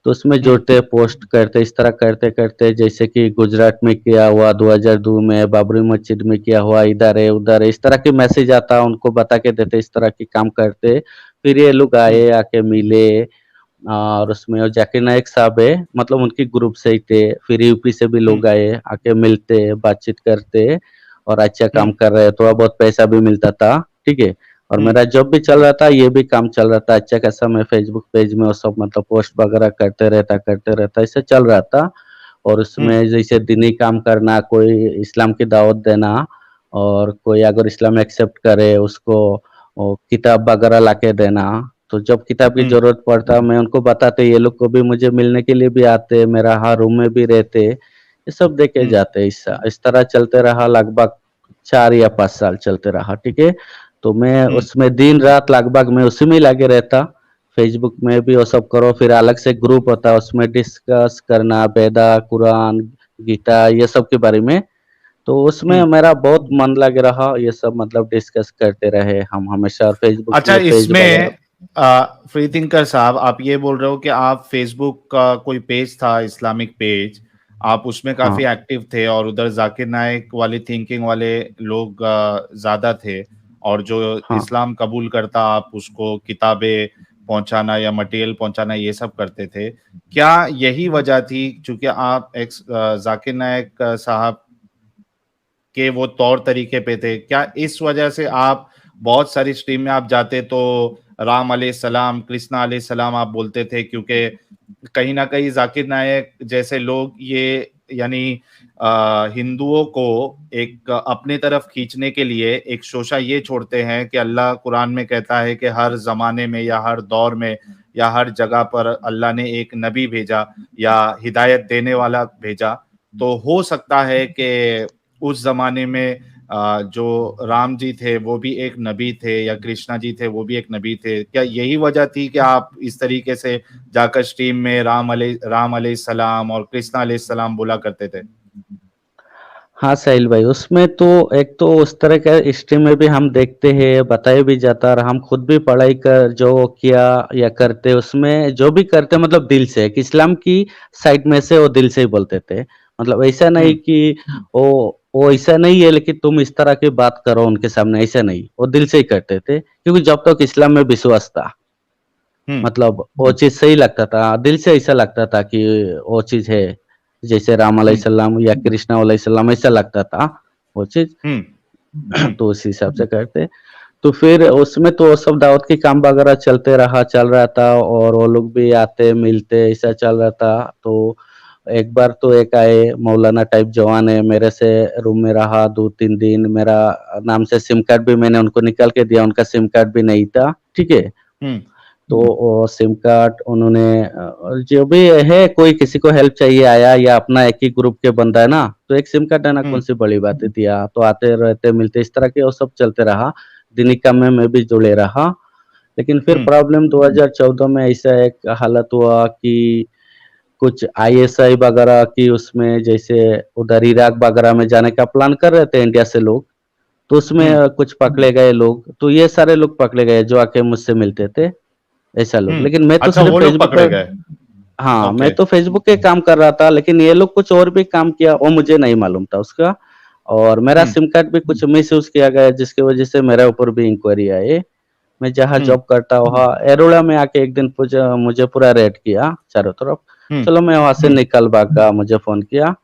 S2: तो उसमें
S1: हम्म
S2: जुड़ते, पोस्ट करते, इस तरह करते-करते जैसे कि गुजरात में किया हुआ 2002 में, बाबरी मस्जिद में किया हुआ, इधर है, उधर है, इस तरह के मैसेज आता, उनको बता के देते, इस तरह के काम करते। फिर ये लोग
S1: हम्म
S2: आए, आके मिले और उसमें वो जाकिर नाइक साहब है, मतलब उनके ग्रुप से ही थे। फिर यूपी से भी
S1: हम्म
S2: लोग आए, आके मिलते, बातचीत करते और अच्छा काम
S1: हम्म
S2: कर रहे, थोड़ा बहुत पैसा भी मिलता था, ठीक है। और
S1: हम्म
S2: मेरा जॉब भी चल रहा था, ये भी काम चल रहा था अच्छा खासा। मैं फेसबुक पेज में वो सब मतलब पोस्ट वगैरह करते रहता, ऐसे चल रहा था। और
S1: हम्म
S2: उसमें जैसे दीनी काम करना, कोई इस्लाम की दावत देना और कोई अगर इस्लाम एक्सेप्ट करे उसको वो किताब वगैरह लाके देना। तो जब किताब की
S1: हम्म
S2: ज़रूरत पड़ता मैं उनको बताते, ये लोग को भी मुझे मिलने के लिए भी आते, मेरा हाँ रूम में भी रहते, ये सब देके
S1: हम्म
S2: जाते। इस तरह चलते रहा, लगभग 4 या 5 साल चलते रहा, ठीक है। तो मैं
S1: हम्म
S2: उसमें दिन-रात लगभग मैं उसी में ही लगे रहता। फेसबुक में भी वो सब करो, फिर अलग से ग्रुप होता है उसमें डिस्कस करना वेदा, कुरान, गीता ये सब के बारे में। तो उसमें
S1: हम्म।
S2: मेरा बहुत मन लग रहा, ये सब मतलब डिस्कस करते रहे हम हमेशा। और फेसबुक
S1: अच्छा,
S2: में पेज वगैरह
S1: इसमें फ्री थिंकर साहब, आप ये बोल रहे हो कि आप फेसबुक का कोई पेज था, इस्लामिक पेज, आप उसमें
S2: हाँ,
S1: काफी एक्टिव थे और उधर जाकिर नाइक वाली थिंकिंग वाले लोग ज्यादा थे, और जो
S2: हाँ,
S1: इस्लाम कबूल करता आप उसको किताबें पहुंचाना या मटेरियल पहुंचाना ये सब करते थे। क्या यही वजह थी, चूंकि आप एक्स जाकिर नाइक साहब के वो तौर तरीके पे थे, क्या इस वजह से आप बहुत सारी स्ट्रीम में आप जाते तो राम अलैहिस्सलाम, कृष्णा अलैहिस्सलाम आप बोलते थे, क्योंकि कहीं ना कहीं जाकिर नायक जैसे लोग ये यानी हिंदुओं को एक अपने तरफ खींचने के लिए एक शोशा ये छोड़ते हैं कि अल्लाह कुरान में कहता है कि हर जमाने में या हर दौर में या हर जगह पर अल्लाह ने एक नबी भेजा या हिदायत देने वाला भेजा, तो हो सकता है कि उस ज़माने में जो राम जी थे वो भी एक नबी थे या कृष्णा जी थे वो भी एक नबी थे। क्या यही वजह थी कि आप इस तरीके से जाकर स्ट्रीम में राम अलैहिस्सलाम और कृष्णा अलैहिस्सलाम बोला करते थे?
S2: हाँ साहिल भाई, उसमें तो एक तो उस तरह का स्ट्रीम में भी हम देखते हैं, बताया भी जाता, और हम खुद भी पढ़ाई कर जो किया या करते, उसमें जो भी करते मतलब दिल से, कि इस्लाम की साइड में से वो दिल से ही बोलते थे। मतलब ऐसा नहीं
S1: हुँ,
S2: कि वो ऐसा नहीं है लेकिन तुम इस तरह की बात करो उनके सामने, ऐसा नहीं, वो दिल से ही करते थे, क्योंकि जब तक इस्लाम में विश्वास था,
S1: हुँ,
S2: मतलब वो चीज़ सही लगता था, दिल से ऐसा लगता था कि वो चीज़ है, जैसे राम
S1: हुँ,
S2: अलैहिस्सलाम या कृष्णा अलैहिस्सलाम ऐसा लगता था वो चीज़।
S1: हुँ, हुँ,
S2: तो उस हिसाब से करते। तो फिर उसमें तो सब दावत के काम वगैरह चल रहा था, और वो लोग भी आते, मिलते, ऐसा चल रहा था। तो एक बार तो एक आए मौलाना टाइप जवान है, मेरे से रूम में रहा 2-3 दिन, मेरा नाम से सिम कार्ड भी मैंने उनको निकाल के दिया, उनका सिम कार्ड भी नहीं था, ठीक है?
S1: हुँ,
S2: तो वो सिम कार्ड उन्होंने जो भी है, कोई किसी को हेल्प चाहिए आया या अपना एक ही ग्रुप के बंदा है ना, तो एक सिम कार्ड देना
S1: हुँ,
S2: कौन सी बड़ी बात है, दिया। तो आते रहते मिलते इस तरह के वो सब चलते रहा। दीनी काम में मैं भी जुड़े रहा। लेकिन फिर
S1: हुँ,
S2: प्रॉब्लम 2014 में ऐसा एक हालत हुआ कि कुछ आईएसआई वगैरह की उसमें, जैसे उधर इराक वगैरह में जाने का प्लान कर रहे थे इंडिया से लोग, तो उसमें
S1: हुँ,
S2: कुछ पकड़े गए लोग। तो ये सारे लोग पकड़े गए जो आके मुझसे मिलते थे, ऐसा लोग।
S1: हुँ।
S2: लेकिन मैं तो
S1: अच्छा
S2: सिर्फ
S1: वो लोग
S2: फेसबुक पे,
S1: पकड़े गए।
S2: हाँ, मैं
S1: ओके।
S2: तो फेसबुक के काम कर रहा था, लेकिन ये लोग कुछ और भी काम किया, वो मुझे नहीं मालूम था उसका। और मेरा
S1: हुँ,
S2: सिम कार्ड भी कुछ मिसयूज़ किया गया, जिसकी वजह से मेरे ऊपर भी इंक्वायरी आई। मैं जहाँ
S1: हुँ,
S2: जॉब करता वहाँ एरोड़ा में आके एक दिन पूजा मुझे पूरा रेड किया चारों तरफ।
S1: हुँ,
S2: चलो मैं वहाँ से निकल भागा, मुझे फ़ोन किया।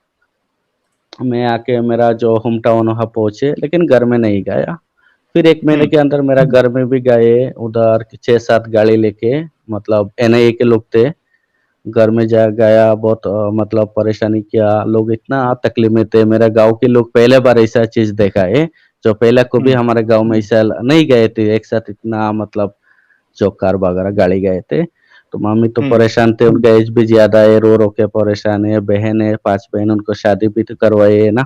S2: मैं आके मेरा जो होम टाउन वहाँ पहुँचे, लेकिन घर में नहीं गया। फिर 1
S1: हुँ,
S2: महीने के अंदर मेरा घर में भी गए, उधर 6-7 गाड़ी लेके, मतलब एनआईए के लोग थे। घर में जा गया, बहुत मतलब परेशानी किया, लोग इतना तकलीफ में थे। मेरे गाँव के लोग पहले बार ऐसा चीज़ देखा है, जो पहले कभी
S1: हुँ,
S2: हमारे गाँव में ऐसा नहीं गए थे एक साथ इतना, मतलब जो कार वगैरह गाड़ी गए थे। तो मम्मी तो
S1: हुँ,
S2: परेशान थे, उनका एज भी ज़्यादा है, रो-रो के परेशान है। बहन है, 5 बहन, उनको शादी भी तो करवाई है ना,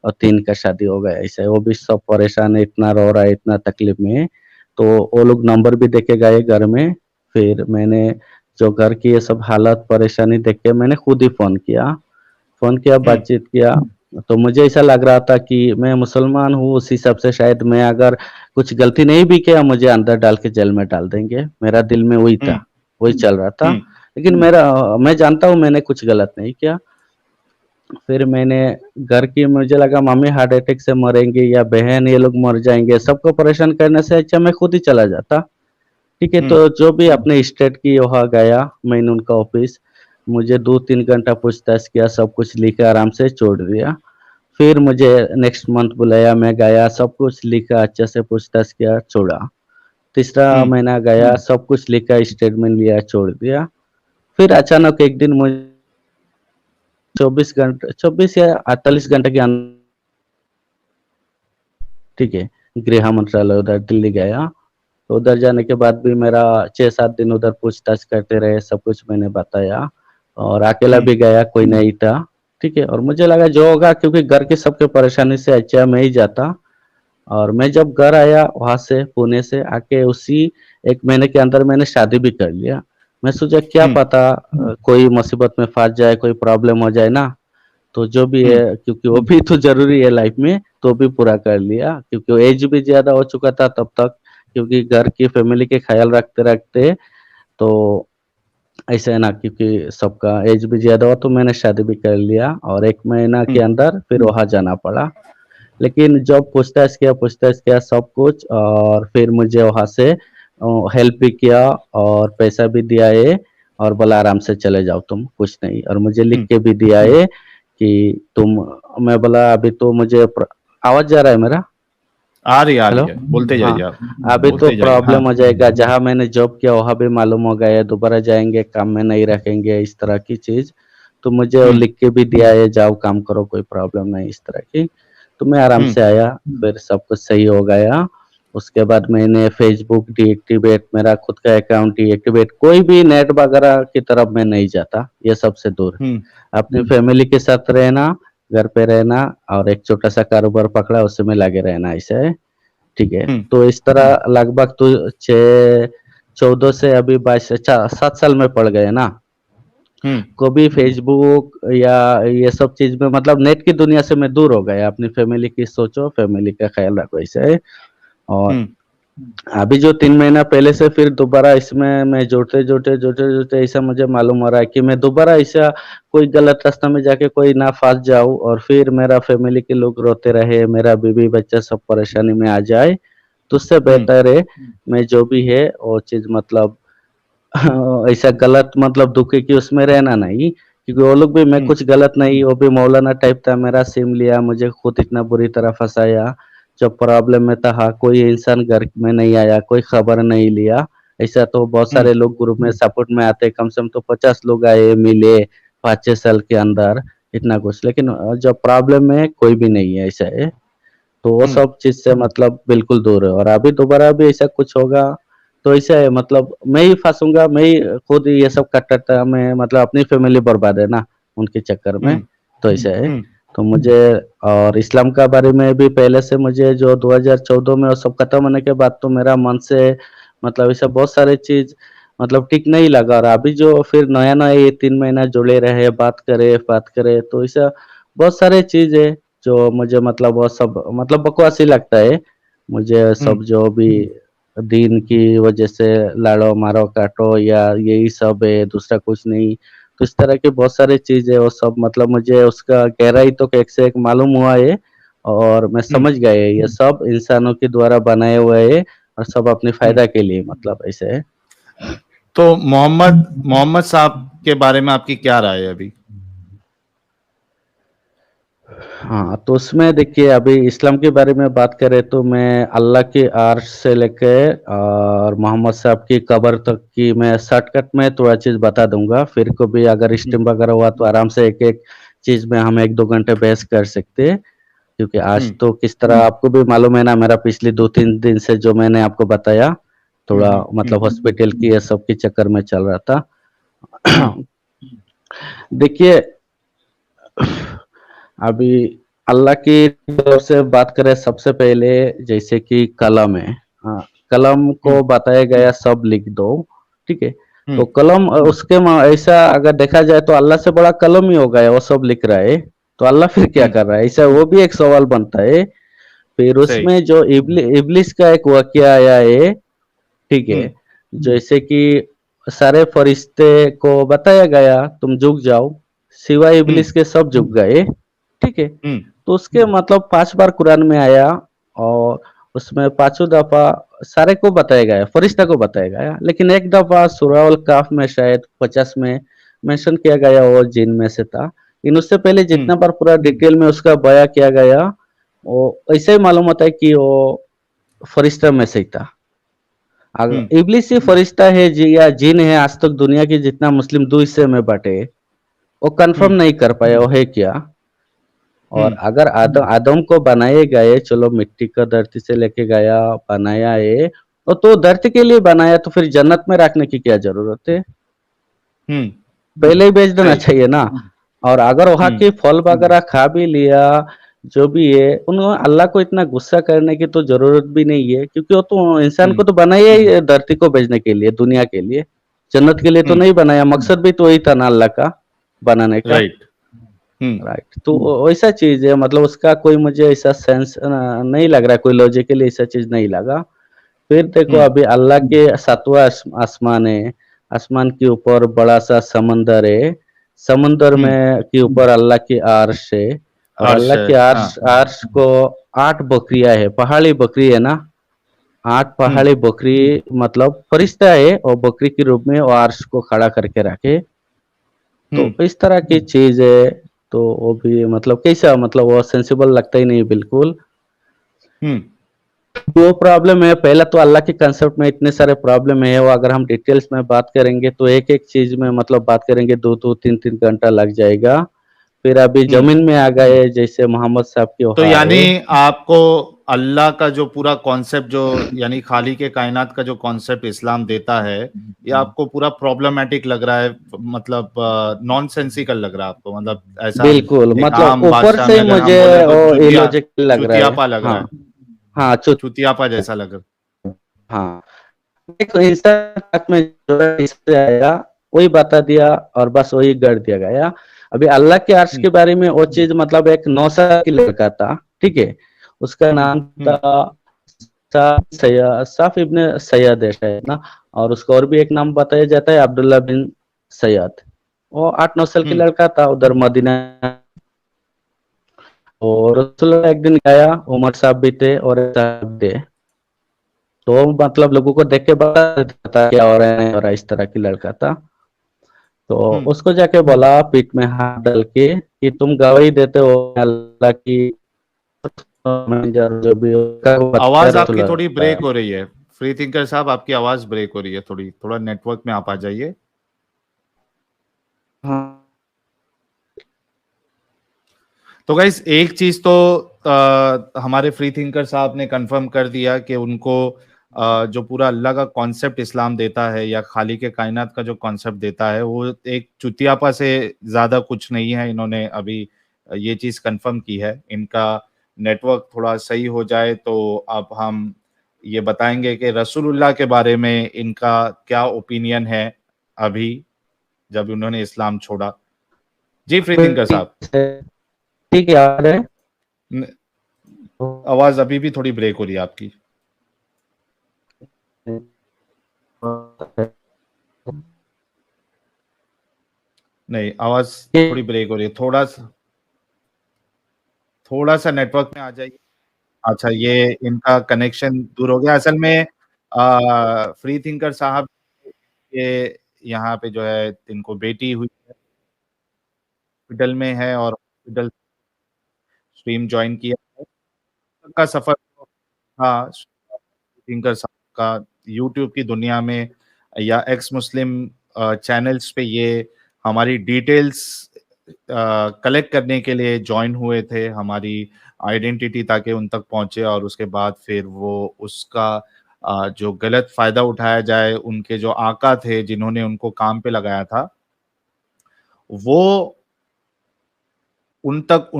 S2: और 3 का शादी हो गया ऐसे। वो भी सब परेशान है, इतना रो रहा है, इतना तकलीफ में है। तो वो लोग नंबर भी देके गए घर में। फिर मैंने जो घर की ये सब हालत परेशानी देख के मैंने खुद ही फ़ोन किया,
S1: हुँ,
S2: बातचीत किया। तो मुझे ऐसा लग रहा था कि मैं मुसलमान हूँ, उस हिसाब से शायद मैं अगर कुछ गलती नहीं भी किया, मुझे अंदर डाल के जेल में डाल देंगे। मेरा दिल में वही
S1: हुँ,
S2: था, वही चल रहा था।
S1: हुँ,
S2: लेकिन मैं जानता हूँ मैंने कुछ गलत नहीं किया। फिर मैंने घर की, मुझे लगा मम्मी हार्ट अटैक से मरेंगी या बहन ये लोग मर जाएँगे, सबको परेशान करने से अच्छा मैं खुद ही चला जाता। ठीक है,
S1: हुँ,
S2: तो जो भी अपने स्टेट की वहाँ गया, मैंने उनका ऑफ़िस, मुझे 2-3 घंटा पूछताछ किया, सब कुछ लिखा, आराम से छोड़ दिया। फिर मुझे नेक्स्ट मंथ बुलाया, मैं गया, सब कुछ लिखा, अच्छे से पूछताछ किया, छोड़ा। तीसरा
S1: हुँ,
S2: महीना गया, सब कुछ लिखा, स्टेटमेंट लिया, छोड़ दिया। फिर अचानक एक दिन मुझे 24 या 48 घंटे के ठीक है, गृह मंत्रालय उधर दिल्ली गया। तो उधर जाने के बाद भी मेरा 6-7 दिन उधर पूछताछ करते रहे, सब कुछ मैंने बताया, और अकेला
S1: हुँ,
S2: भी गया, कोई नहीं था, ठीक है? और मुझे लगा जो होगा, क्योंकि घर की सबकी परेशानी से अच्छा मैं ही जाता। और मैं जब घर आया वहाँ से, पुणे से आके, उसी 1 महीने के अंदर मैंने शादी भी कर लिया। मैं सोचा क्या
S1: हुँ,
S2: पता कोई मुसीबत में फँस जाए, कोई प्रॉब्लम हो जाए ना, तो जो भी
S1: हुँ,
S2: है, क्योंकि वो भी तो ज़रूरी है लाइफ़ में, तो भी पूरा कर लिया, क्योंकि एज भी ज़्यादा हो चुका था तब तक, क्योंकि घर की फैमिली के ख़्याल रखते-रखते, तो ऐसा है ना, क्योंकि सबका एज भी ज़्यादा हुआ, तो मैंने शादी भी कर लिया, और 1 महीना
S1: हुँ,
S2: के अंदर फिर वहाँ जाना पड़ा। लेकिन जब पूछताछ किया सब कुछ, और फिर मुझे वहाँ से हेल्प भी किया, और पैसा भी दिया है, और बोला आराम से चले जाओ तुम, कुछ नहीं, और मुझे लिख
S1: हुँ।
S2: के भी दिया है कि तुम, मैं बोला अभी तो मुझे आवाज़ जा रहा है मेरा?
S1: आ रही
S2: हेलो?
S1: है। बोलते
S2: हाँ,
S1: जाइए आप।
S2: अभी तो
S1: बोलते जाइए। हाँ।
S2: प्रॉब्लम हो जाएगा, जहाँ मैंने जॉब किया वहाँ भी मालूम हो गया है, दोबारा जाएँगे, काम में नहीं रखेंगे, इस तरह की चीज़। तो मुझे वो
S1: हुँ,
S2: लिख के भी दिया है, जाओ काम करो, कोई प्रॉब्लम नहीं, इस तरह की। तो मैं आराम
S1: हुँ,
S2: से आया, फिर सब कुछ सही हो गया। उसके बाद मैंने फेसबुक डीएक्टिवेट, मेरा खुद का अकाउंट डीएक्टिवेट, कोई भी नेट वगैरह की तरफ मैं नहीं जाता, ये सबसे दूर। अपनी फैमिली के साथ रहना, घर पे रहना और एक छोटा-सा कारोबार पकड़ा उसी में लगे रहना, ऐसा है, ठीक है। तो इस तरह लगभग तो 6 14 से अभी 22 अच्छा 7 साल में पड़ गए ना। कभी फेसबुक या ये सब चीज़ में मतलब नेट की दुनिया से मैं दूर हो गया, अपनी फैमिली की सोचो, फैमिली का ख्याल रखो, ऐसा है। और अभी जो 3 महीना पहले से फिर दोबारा इसमें मैं जुड़ते-जुड़ते ऐसा मुझे मालूम हो रहा है कि मैं दोबारा ऐसा कोई गलत रास्ता में जाके कोई ना फँस जाऊँ और फिर मेरा फैमिली के लोग रोते रहे, मेरा बीवी-बच्चा सब परेशानी में आ जाए, तो उससे बेहतर है मैं जो भी है वो चीज़ मतलब ऐसा गलत मतलब धोखे की उसमें रहना नहीं, क्योंकि वो लोग भी मैं कुछ गलत नहीं, वो भी मौलाना टाइप था, मेरा सिम लिया, मुझे खुद इतना बुरी तरह फँसाया। जब प्रॉब्लम में था, कोई इंसान घर में नहीं आया, कोई खबर नहीं लिया। ऐसा तो बहुत सारे लोग ग्रुप में सपोर्ट में आते, कम से कम तो 50 लोग आए, मिले 5-6 साल के अंदर, इतना कुछ। लेकिन जब प्रॉब्लम में कोई भी नहीं है, ऐसा है। तो वो सब चीज़ से मतलब बिल्कुल दूर है और अभी दोबारा भी ऐसा कुछ होगा, तो ऐसा है मतलब मैं ही फँसूँगा, मैं ही खुद ये सब कट्टरता में मतलब अपनी फैमिली बर्बाद है ना, उनके चक्कर में, तो ऐसा है। तो मुझे और इस्लाम का बारे में भी पहले से मुझे जो 2014 में वो सब खत्म होने के बाद तो मेरा मन से मतलब ऐसा बहुत सारे चीज़ मतलब ठीक नहीं लगा और अभी जो फिर नया-नया ये 3 महीना जुड़े रहे, बात करे, तो ऐसा बहुत सारे चीज़ है जो मुझे मतलब वो सब मतलब बकवास ही लगता है। मुझे सब जो भी दीन की वजह से लड़ो, मारो, काटो या यही सब है, दूसरा कुछ नहीं। तो इस तरह की बहुत सारी चीज़ है, वो सब मतलब मुझे उसका गहराई तो एक से एक मालूम हुआ है और मैं समझ गया है, ये सब इंसानों के द्वारा बनाए हुए है और सब अपने फ़ायदा के लिए मतलब ऐसे है।
S1: तो मोहम्मद साहब के बारे में आपकी क्या राय है अभी?
S2: हाँ, तो उसमें देखिए अभी इस्लाम के बारे में बात करें तो मैं अल्लाह के अर्श से लेके और मोहम्मद साहब की कब्र तक की मैं शॉर्टकट में थोड़ा चीज़ बता दूँगा। फिर कभी अगर स्ट्रीम वगैरह हुआ तो आराम से एक-एक चीज़ में हम 1-2 घंटे बहस कर सकते हैं। क्योंकि आज तो किस तरह आपको भी मालूम है ना मेरा पिछले 2-3 दिन से जो मैंने आपको बताया, थोड़ा मतलब हॉस्पिटल की ये सब के चक्कर में चल रहा था। देखिए अभी अल्लाह की तरफ से बात करें सबसे पहले जैसे कि कलम है, हाँ, कलम को बताया गया सब लिख दो, ठीक है? तो कलम उसके ऐसा अगर देखा जाए तो अल्लाह से बड़ा कलम ही हो गया, वो सब लिख रहा है, तो अल्लाह फिर क्या कर रहा है? ऐसा वो भी एक सवाल बनता है। फिर
S1: सही।
S2: उसमें जो इब्लिस का एक वाक़या आया है, ठीक है? जैसे कि सारे फरिश्ते को बताया गया तुम झुक जाओ, सिवाय इब्लिस के सब झुक गए, ठीक है? तो उसके मतलब 5 बार कुरान में आया और उसमें पाँचों दफ़ा सारे को बताया गया, फरिश्ता को बताया गया, लेकिन एक दफ़ा सूरह अल काफ में शायद 50 में मेंशन किया गया वो जिन में से था। लेकिन उससे पहले जितना बार पूरा डिटेल में उसका बयां किया गया, वो ऐसे ही मालूम होता है कि वो फरिश्ता में से ही था। इब्लिस ही फरिश्ता है या जिन है, आज तक दुनिया के जितना मुस्लिम 2 हिस्से में बँटे, वो कन्फर्म नहीं कर पाया वो है क्या? और अगर आदम को बनाए गए, चलो मिट्टी का धरती से लेके गया, बनाया है, तो धरती के लिए बनाया तो फिर जन्नत में रखने की क्या ज़रूरत है? पहले ही भेज देना
S1: सही।
S2: चाहिए ना। और अगर वहाँ के फल वगैरह खा भी लिया, जो भी है, उन्होंने अल्लाह को इतना गुस्सा करने की तो ज़रूरत भी नहीं है, क्योंकि वो तो इंसान को तो बनाया ही है धरती को भेजने के लिए, दुनिया के लिए। जन्नत के लिए तो नहीं बनाया, मकसद भी तो वही था ना अल्लाह का, बनाने का।
S1: राइट।
S2: राइट, तो वैसा चीज़ है मतलब उसका कोई मुझे ऐसा सेंस नहीं लग रहा है, कोई लॉजिकली ऐसा चीज़ नहीं लगा। फिर देखो अभी अल्लाह के 7वां आसमान है, आसमान के ऊपर बड़ा-सा समंदर है, समंदर में के ऊपर अल्लाह की अर्श है और
S1: अर्श
S2: अल्लाह
S1: है।
S2: की अर्श अर्श को 8 बकरियाँ है, पहाड़ी बकरी है ना, 8 पहाड़ी बकरी मतलब फरिश्ता है और बकरी के रूप में वो अर्श को खड़ा करके रखे। तो इस तरह की चीज़ है, तो वो भी मतलब कैसा मतलब वो सेंसिबल लगता ही नहीं बिल्कुल। वो प्रॉब्लम है, पहला तो अल्लाह के कांसेप्ट में इतने सारे प्रॉब्लम है, वो अगर हम डिटेल्स में बात करेंगे तो एक-एक चीज़ में मतलब बात करेंगे 2-2 3-3 घंटा लग जाएगा। फिर अभी ज़मीन में आ गए जैसे मोहम्मद साहब की
S1: तो
S2: वहाँ
S1: यानी
S2: आए।
S1: आपको अल्लाह का जो पूरा कॉन्सेप्ट जो यानी खाली के कायनात का जो कॉन्सेप्ट इस्लाम देता है, ये आपको पूरा प्रॉब्लमैटिक लग रहा है, मतलब नॉनसेंसिकल लग रहा है आपको, मतलब ऐसा
S2: बिल्कुल,
S1: एक
S2: मतलब
S1: आम
S2: ऊपर
S1: भाषा
S2: से
S1: में
S2: ही
S1: अगर हम
S2: मुझे
S1: बोले तो
S2: वो इलॉजिकल लग रहा है।
S1: चुतियापा लग रहा है,
S2: हाँ, हाँ,
S1: चुतियापा जैसा लग रहा
S2: हाँ। एक इंसान में जो है इससे आया, वही बता दिया और बस वही कर दिया गया। अभी अल्लाह के अर्श
S1: है।
S2: के बारे में वो चीज, मतलब एक 9 साल की लड़का था, ठीक है, उसका
S1: हुँ,
S2: नाम
S1: हुँ,
S2: था साफ इब्ने सैयद है शायद ना, और उसका और भी एक नाम बताया जाता है अब्दुल्ला बिन सैयद। वो 8-9 साल की
S1: हुँ,
S2: लड़का था उधर मदीना। और रसूलुल्लाह एक दिन गया, उमर साहब भी थे और एक साहब थे, तो मतलब लोगों को देख के बता था क्या हो रहा है, और इस तरह की लड़का था। तो
S1: हुँ।
S2: उसको जाके बोला पीठ में हाथ डाल के कि तुम गवाही देते हो अल्लाह की, जो भी होगा वो बताया
S1: आवाज़ आपकी थोड़ी
S2: रसूलुल्लाह।
S1: ब्रेक हो रही है। फ्री थिंकर साहब, आपकी आवाज़ ब्रेक हो रही है थोड़ी, थोड़ा नेटवर्क में आप आ जाइए।
S2: हाँ,
S1: तो गाइस एक चीज़ तो हमारे फ्री थिंकर साहब ने कंफर्म कर दिया कि उनको जो पूरा अल्लाह का कॉन्सेप्ट इस्लाम देता है या खाली के कायनात का जो कॉन्सेप्ट देता है, वो एक चुतियापा से ज़्यादा कुछ नहीं है। इन्होंने अभी ये चीज़ कंफर्म की है। इनका नेटवर्क थोड़ा सही हो जाए तो अब हम ये बताएँगे कि रसूलुल्लाह के बारे में इनका क्या ओपिनियन है अभी, जब उन्होंने इस्लाम छोड़ा। जी, फ्री थिंकर साहब।
S2: ठीक है, आ रहे
S1: न आवाज़ अभी भी थोड़ी ब्रेक हो रही है आपकी। नहीं, आवाज़ थोड़ी ब्रेक हो रही है। थोड़ा-सा नेटवर्क में आ जाइए। अच्छा, ये इनका कनेक्शन दूर हो गया। असल में फ्री थिंकर साहब के यहाँ पे जो है इनको बेटी हुई है, हॉस्पिटल में है और हॉस्पिटल स्ट्रीम जॉइन किया है। का सफ़र था थिंकर साहब का यूट्यूब की दुनिया में या एक्स मुस्लिम चैनल्स पे ये हमारी डिटेल्स कलेक्ट करने के लिए जॉइन हुए थे, हमारी आइडेंटिटी ताकि उन तक पहुँचे और उसके बाद फिर वो उसका जो गलत फ़ायदा उठाया जाए, उनके जो आका थे जिन्होंने उनको काम पे लगाया था, वो उन तक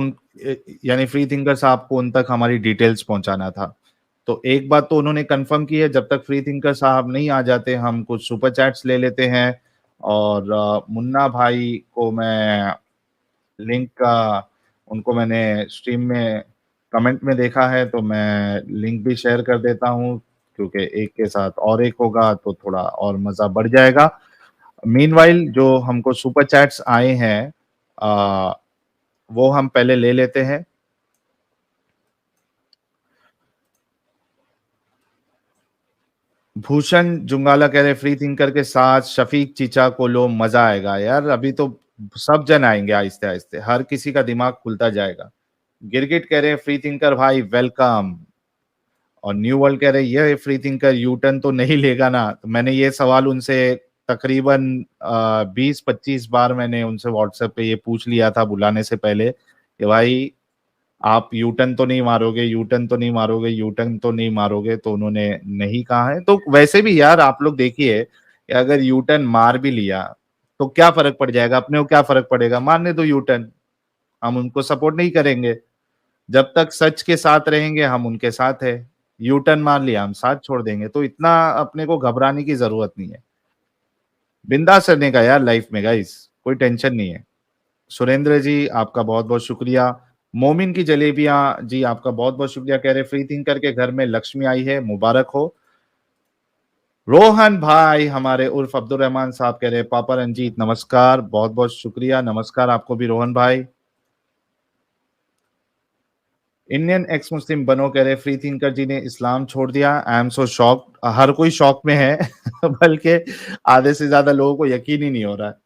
S1: यानी फ्री थिंकर साहब को उन तक हमारी डिटेल्स पहुँचाना था। तो एक बात तो उन्होंने कन्फर्म की है, जब तक फ्री थिंकर साहब नहीं आ जाते, हम कुछ सुपर चैट्स ले लेते हैं और मुन्ना भाई को मैं लिंक का उनको मैंने स्ट्रीम में कमेंट में देखा है, तो मैं लिंक भी शेयर कर देता हूँ, क्योंकि एक के साथ और एक होगा तो थोड़ा और मज़ा बढ़ जाएगा। मीनव्हाइल जो हमको सुपर चैट्स आए हैं वो हम पहले ले लेते हैं। भूषण जुंगाला कह रहे फ्री थिंकर के साथ शफीक चीचा को लो, मजा आएगा। यार अभी तो सब जन आएंगे आहिस्ते आहिस्ते, हर किसी का दिमाग खुलता जाएगा। गिरगिट कह रहे हैं फ्री थिंकर भाई वेलकम। और न्यू वर्ल्ड कह रहे हैं ये फ्री थिंकर यू टर्न तो नहीं लेगा ना। तो मैंने ये सवाल उनसे तकरीबन 20-25 बार मैंने उनसे व्हाट्सएप पे ये पूछ लिया था बुलाने से पहले कि भाई आप यू टर्न तो नहीं मारोगे, यू टर्न तो नहीं मारोगे, यू टर्न तो नहीं मारोगे, तो उन्होंने नहीं कहा है। तो वैसे भी यार आप लोग देखिए कि अगर यू टर्न मार भी लिया तो क्या फर्क पड़ जाएगा, अपने को क्या फर्क पड़ेगा, मारने दो यू टर्न, हम उनको सपोर्ट नहीं करेंगे। जब तक सच के साथ रहेंगे हम उनके साथ है, यू टर्न मार लिया हम साथ छोड़ देंगे, तो इतना अपने को घबराने की जरूरत नहीं है। बिंदास रहने का यार लाइफ में गाइस, कोई टेंशन नहीं है। सुरेंद्र जी आपका बहुत बहुत शुक्रिया। मोमिन की जलेबियां जी आपका बहुत बहुत शुक्रिया, कह रहे फ्री थिंकर के घर में लक्ष्मी आई है, मुबारक हो। रोहन भाई हमारे उर्फ अब्दुल रहमान साहब कह रहे पापा रंजीत नमस्कार, बहुत बहुत शुक्रिया, नमस्कार आपको भी रोहन भाई। इंडियन एक्स मुस्लिम बनो कह रहे फ्री थिंकर जी ने इस्लाम छोड़ दिया, आई एम सो शॉक्ड। हर कोई शॉक में है बल्कि आधे से ज्यादा लोगों को यकीन ही नहीं हो रहा है।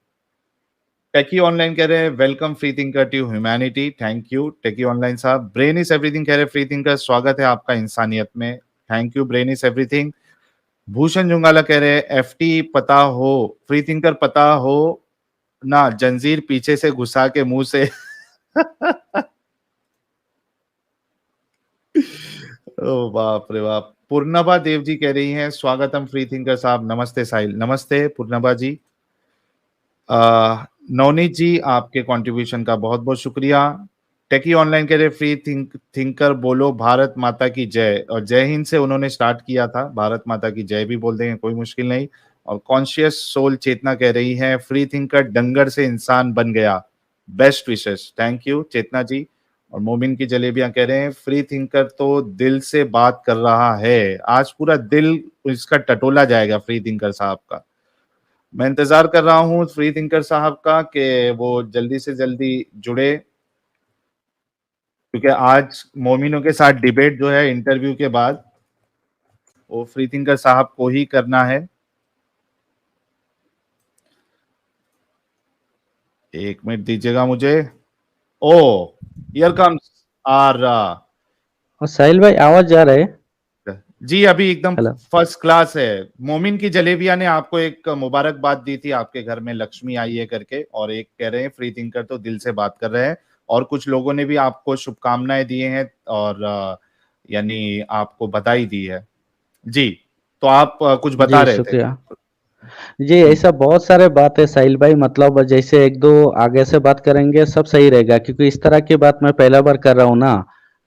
S1: टेकी ऑनलाइन कह रहे हैं welcome free thinker to humanity, thank you techie online साहब। ब्रेन इज एवरीथिंग कह रहे फ्री थिंकर स्वागत है आपका इंसानियत में, thank you brain is everything. Bhushan Jungala कह रहे हैं एफटी पता हो, फ्री थिंकर पता हो ना, जंजीर पीछे से घुसा के मुंह से ओ बाप रे बाप! पूर्णबा देव जी कह रही हैं, स्वागतम फ्री थिंकर साहब, नमस्ते साहिल। नमस्ते पूर्णबा जी। नवनीत जी, आपके कंट्रीब्यूशन का बहुत-बहुत शुक्रिया। टेकी ऑनलाइन कह रहे थिंकर बोलो भारत माता की जय, और जय हिंद से उन्होंने स्टार्ट किया था, भारत माता की जय भी बोल देंगे, कोई मुश्किल नहीं। और कॉन्शियस सोल चेतना कह रही हैं, फ्री थिंकर डंगर से इंसान बन गया। बेस्ट विशेस, थैंक यू चेतना जी। और मोमिन की जलेबियां कह रहे हैं, फ्री थिंकर तो दिल से बात कर रहा है। आज पूरा दिल इसका टटोला जाएगा फ्री थिंकर साहब का। मैं इंतजार कर रहा हूँ फ्री थिंकर साहब का कि वो जल्दी से जल्दी जुड़े, क्योंकि आज मोमिनों के साथ डिबेट जो है इंटरव्यू के बाद, वो फ्री थिंकर साहब को ही करना है। एक मिनट दीजिएगा मुझे। ओ, हियर कम्स आर।
S2: और साहिल भाई आवाज जा रहा है?
S1: जी अभी एकदम
S2: हेलो।
S1: फर्स्ट क्लास है। मोमिन की जलेबिया ने आपको एक मुबारकबाद दी थी, आपके घर में लक्ष्मी आई है करके, और एक कह रहे हैं फ्री थिंकर तो दिल से बात कर रहे हैं, और कुछ लोगों ने भी आपको शुभकामनाएं दिए हैं और यानी आपको बधाई दी है। जी, तो आप कुछ बता
S2: जी
S1: रहे थे।
S2: शुक्रिया। जी
S1: हम्म,
S2: ऐसा बहुत सारे बात है साहिल भाई, मतलब जैसे एक दो आगे से बात करेंगे सब सही रहेगा, क्योंकि इस तरह की बात मैं पहला बार कर रहा हूँ ना,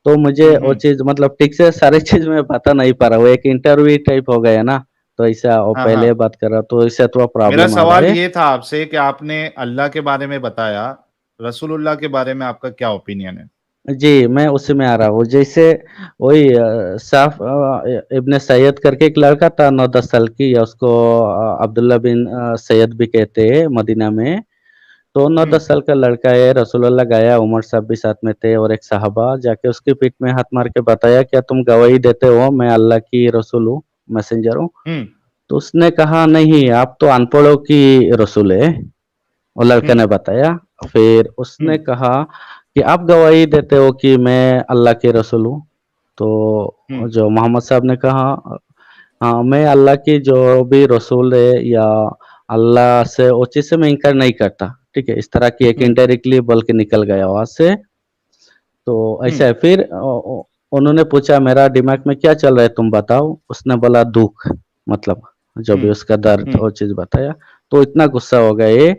S2: तो मुझे वो
S1: हम्म।
S2: चीज मतलब ठीक से सारी चीज मैं बता नहीं पा रहा हूँ, एक इंटरव्यू टाइप हो गया ना, तो ऐसा और
S1: हाँ
S2: पहले
S1: हाँ,
S2: बात कर रहा तो इससे थोड़ा
S1: मेरा
S2: प्रॉब्लम आ रहा
S1: सवाल
S2: है।
S1: ये था आपसे कि आपने अल्लाह के बारे में बताया, रसूलुल्लाह के बारे में आपका क्या ओपिनियन है?
S2: जी, मैं उसी में आ रहा हूँ। जैसे वही साफ इब्न सैयद करके एक लड़का था 9-10 साल की, या उसको अब्दुल्ला बिन सैयद भी कहते हैं मदीना में। तो 9-10 साल का लड़का है, रसूलुल्लाह गया, उमर साहब भी साथ में थे और एक साहबा, जाके उसकी पीठ में हाथ मार के बताया, क्या तुम गवाही देते हो मैं अल्लाह की रसूल हूँ, मैसेंजर हूँ?
S1: हम्म
S2: तो उसने कहा नहीं, आप तो अनपढ़ों की रसूल है, वो लड़के
S1: हम्म
S2: ने बताया। फिर उसने
S1: हम्म
S2: कहा कि आप गवाही देते हो कि मैं अल्लाह के रसूल हूँ? तो
S1: हम्म
S2: जो मोहम्मद साहब ने कहा, हाँ मैं अल्लाह की जो भी रसूल है या अल्लाह से वो चीज़ से मैं इनकार नहीं करता, ठीक है? इस तरह की एक
S1: हम्म
S2: इनडायरेक्टली बोल के निकल गया वहाँ से। तो ऐसा
S1: हम्म
S2: है। फिर उन्होंने पूछा मेरा दिमाग में क्या चल रहा है तुम बताओ? उसने बोला दुःख, मतलब जो भी
S1: हम्म
S2: उसका दर्द
S1: हम्म
S2: वो चीज़ बताया। तो इतना गुस्सा हो गए ये,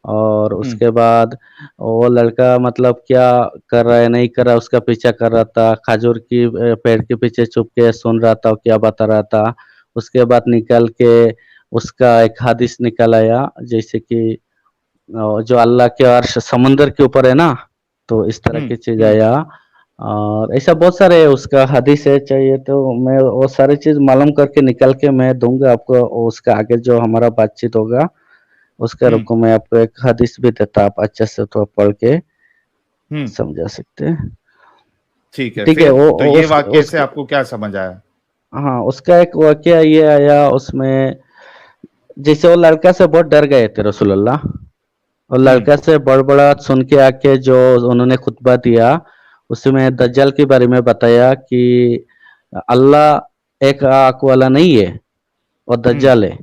S2: और
S1: हम्म
S2: उसके बाद वो लड़का मतलब क्या कर रहा है नहीं कर रहा है उसका पीछा कर रहा था, खजूर की पेड़ के पीछे छुप के सुन रहा था वो क्या बता रहा था। उसके बाद निकल के उसका एक हदीस निकल आया, जैसे कि जो अल्लाह के अर्श समुंदर के ऊपर है ना, तो इस तरह
S1: हम्म
S2: की चीज़
S1: हम्म
S2: आया। और ऐसा बहुत सारे उसका हदीस है, चाहिए तो मैं वो सारी चीज़ मालूम करके निकल के मैं दूँगा आपको, उसका आगे जो हमारा बातचीत होगा उसके
S1: हम्म
S2: रुको मैं आपको एक हदीस भी देता, आप अच्छे से थोड़ा पढ़ के
S1: हम्म।
S2: समझा सकते हैं।
S1: ठीक है,
S2: ठीक है,
S1: फिर
S2: वो
S1: तो
S2: वो
S1: ये
S2: उस
S1: वाक्य से
S2: उसके
S1: आपको क्या समझ आया?
S2: हाँ, उसका एक वाक़या ये आया उसमें, जैसे वो लड़का से बहुत डर गए थे रसूलुल्लाह, और
S1: हम्म
S2: लड़का से बड़बड़ा सुन के आके जो उन्होंने खुतबा दिया, उसमें दज्जल के बारे में बताया कि अल्लाह एक आँख वाला नहीं है, वो
S1: हम्म
S2: दज्जल है।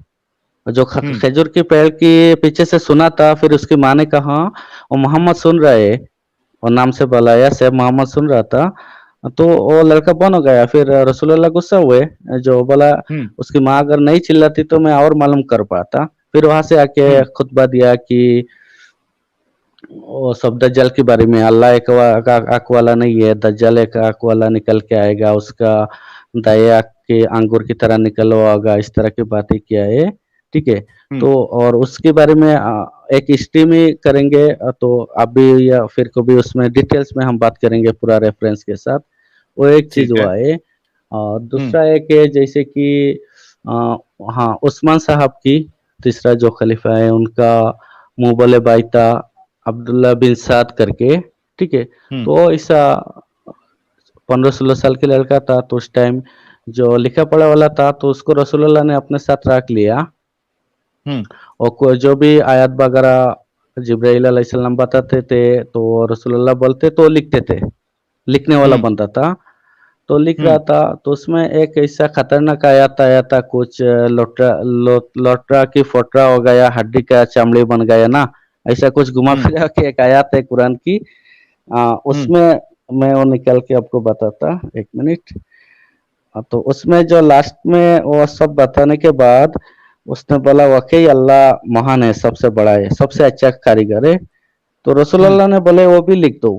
S2: जो
S1: हम्म
S2: खजूर के पेड़ के पीछे से सुना था, फिर उसकी माँ ने कहा वो मोहम्मद सुन रहा है, और नाम से बुलाया, सैयद मोहम्मद सुन रहा था। तो वो लड़का बंद हो गया। फिर रसूलुल्लाह गुस्सा हुए, जो बोला
S1: हम्म
S2: उसकी माँ अगर नहीं चिल्लाती तो मैं और मालूम कर पाता। फिर वहां से आके
S1: हम्म
S2: खुतबा दिया कि वो सब दज्जल के बारे में, अल्लाह एक आँख वाला नहीं है, दज्जल एक आँख वाला निकल के आएगा, उसका दाएं आँख के अंगूर की तरह निकला होगा, इस तरह की बातें किया है, ठीक है?
S1: हम्म।
S2: तो और उसके बारे में एक स्ट्रीम ही करेंगे, तो आप भी या फिर कभी उसमें डिटेल्स में हम बात करेंगे पूरा रेफरेंस के साथ। वो एक चीज़
S1: ठीक है।
S2: हुआ है। और
S1: हम्म।
S2: दूसरा एक है जैसे कि अ, हाँ, उस्मान साहब की, तीसरा जो खलीफा है उनका मुँह बोले बाइता अब्दुल्ला बिन साद करके, ठीक है?
S1: हम्म
S2: तो ऐसा 15-16 साल का लड़का था, तो उस टाइम जो लिखा पढ़ा वाला था, तो उसको रसूलुल्लाह ने अपने साथ रख लिया,
S1: हम्म
S2: और जो भी आयत वगैरह जिब्राइल अलैहिस्सलाम बताते थे तो रसूलुल्लाह बोलते तो लिखते थे, लिखने वाला
S1: हम्म
S2: बंदा था। तो लिख रहा
S1: हम्म
S2: था, तो उसमें एक ऐसा खतरनाक आयत आया था, कुछ लोटरा की फोटरा हो गया, हड्डी का चमड़ी बन गया ना, ऐसा कुछ घुमा
S1: हम्म
S2: फिरा के एक आयत है कुरान की।
S1: हम्म
S2: उसमें मैं वो निकाल के आपको बताता, एक मिनट। तो उसमें जो लास्ट में वो सब बताने के बाद उसने बोला वाकई अल्लाह महान है, सबसे बड़ा है, सबसे अच्छा कारीगर है। तो
S1: हम्म।
S2: रसूलुल्लाह ने बोले वो भी लिख दो।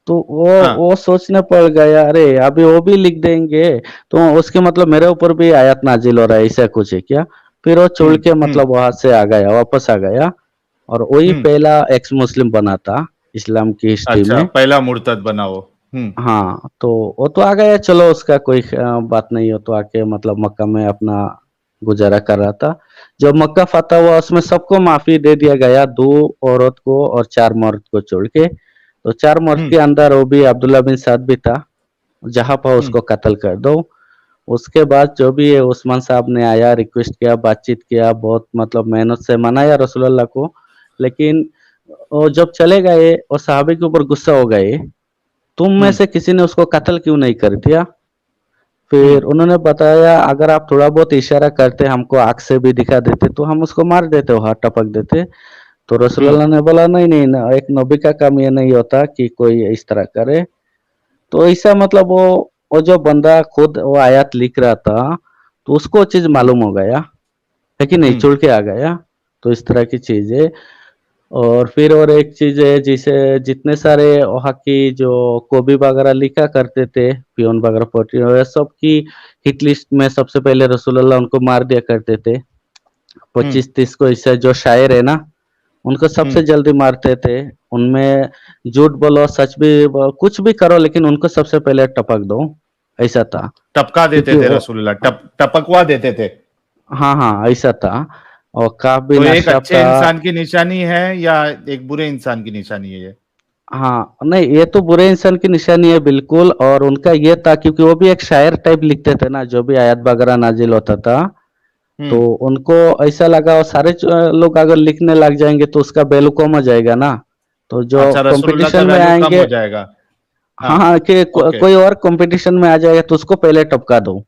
S2: तो
S1: हाँ।
S2: वो सोचने पड़ गया, अरे अभी वो भी लिख देंगे तो उसके मतलब मेरे ऊपर भी आयत नाजिल हो रहा है, ऐसा कुछ है क्या? फिर वो छोड़ के
S1: हम्म।
S2: मतलब वहां से आ गया, वापस आ गया। और वही
S1: हम्म।
S2: पहला एक्स मुस्लिम बना था इस्लाम की हिस्ट्री
S1: अच्छा,
S2: में।
S1: पहला मुर्तद बना वो। हम्म।
S2: हाँ, तो वो तो आ गया, चलो उसका कोई बात नहीं, हो तो आके मतलब मक्का में अपना गुजारा कर रहा था। जब मक्का फतह हुआ उसमें सबको माफी दे दिया गया, 2 औरत को और 4 मर्द को छोड़ के। तो 4 मर्द
S1: हम्म।
S2: के अंदर वो भी अब्दुल्ला बिन साद भी था, जहां पर
S1: हम्म।
S2: उसको कत्ल कर दो। उसके बाद जो भी है उस्मान साहब ने आया, रिक्वेस्ट किया, बातचीत किया, बहुत मतलब मेहनत से मनाया रसूलुल्लाह को। लेकिन वो जब चले गए और सहाबे के ऊपर गुस्सा हो गए, तुम में
S1: हम्म।
S2: से किसी ने उसको कत्ल क्यों नहीं कर दिया?
S1: हम्म।
S2: फिर उन्होंने बताया, अगर आप थोड़ा बहुत इशारा करते, हमको आंख से भी दिखा देते तो हम उसको मार देते, हाथ टपक देते। तो
S1: हम्म।
S2: रसूलुल्लाह ने बोला, नहीं नहीं ना, एक नबी का काम ये नहीं होता कि कोई इस तरह करे। तो ऐसा मतलब वो जो बंदा खुद वो आयत लिख रहा था, तो उसको वो चीज
S1: हम्म।
S2: मालूम हो गया है कि नहीं,
S1: हम्म।
S2: चुड़ के आ गया। तो इस तरह की चीज है। और फिर और एक चीज है, जिसे जितने सारे वहाँ की जो कोबी वगैरह लिखा करते थे, पियोन वगैरह, पोटी वगैरह, सब की हिट लिस्ट में सबसे पहले रसूलुल्लाह उनको मार दिया करते थे।
S1: हम्म।
S2: 25-30 को इससे जो शायर है ना, उनको सबसे
S1: हम्म।
S2: जल्दी मारते थे। उनमें झूठ बोलो, सच भी कुछ भी करो, लेकिन उनको सबसे पहले टपक दो, ऐसा था।
S1: टपका देते
S2: क्योंकि
S1: थे
S2: वो,
S1: रसूलुल्लाह, टपकवा देते थे।
S2: हाँ हाँ ऐसा था। और काब
S1: तो
S2: बिन
S1: एक
S2: अशरफ
S1: अच्छे
S2: था।
S1: इंसान की निशानी है या एक बुरे इंसान की निशानी है ये?
S2: हाँ नहीं, ये तो बुरे इंसान की निशानी है बिल्कुल। और उनका ये था, क्योंकि वो भी एक शायर टाइप लिखते थे ना, जो भी आयत वगैरह नाजिल होता था। तो
S1: हम्म।
S2: उनको ऐसा लगा, वो सारे लोग अगर लिखने लग जाएंगे तो उसका वैल्यू कम हो जाएगा ना। तो जो
S1: अच्छा, रसूलुल्लाह का
S2: कंपटीशन में
S1: वैल्यू कम
S2: आएंगे,
S1: हो जाएगा। हाँ।
S2: हाँ हाँ, कि
S1: ओके।
S2: कोई और कंपटीशन में आ जाएगा तो उसको पहले टपका दो।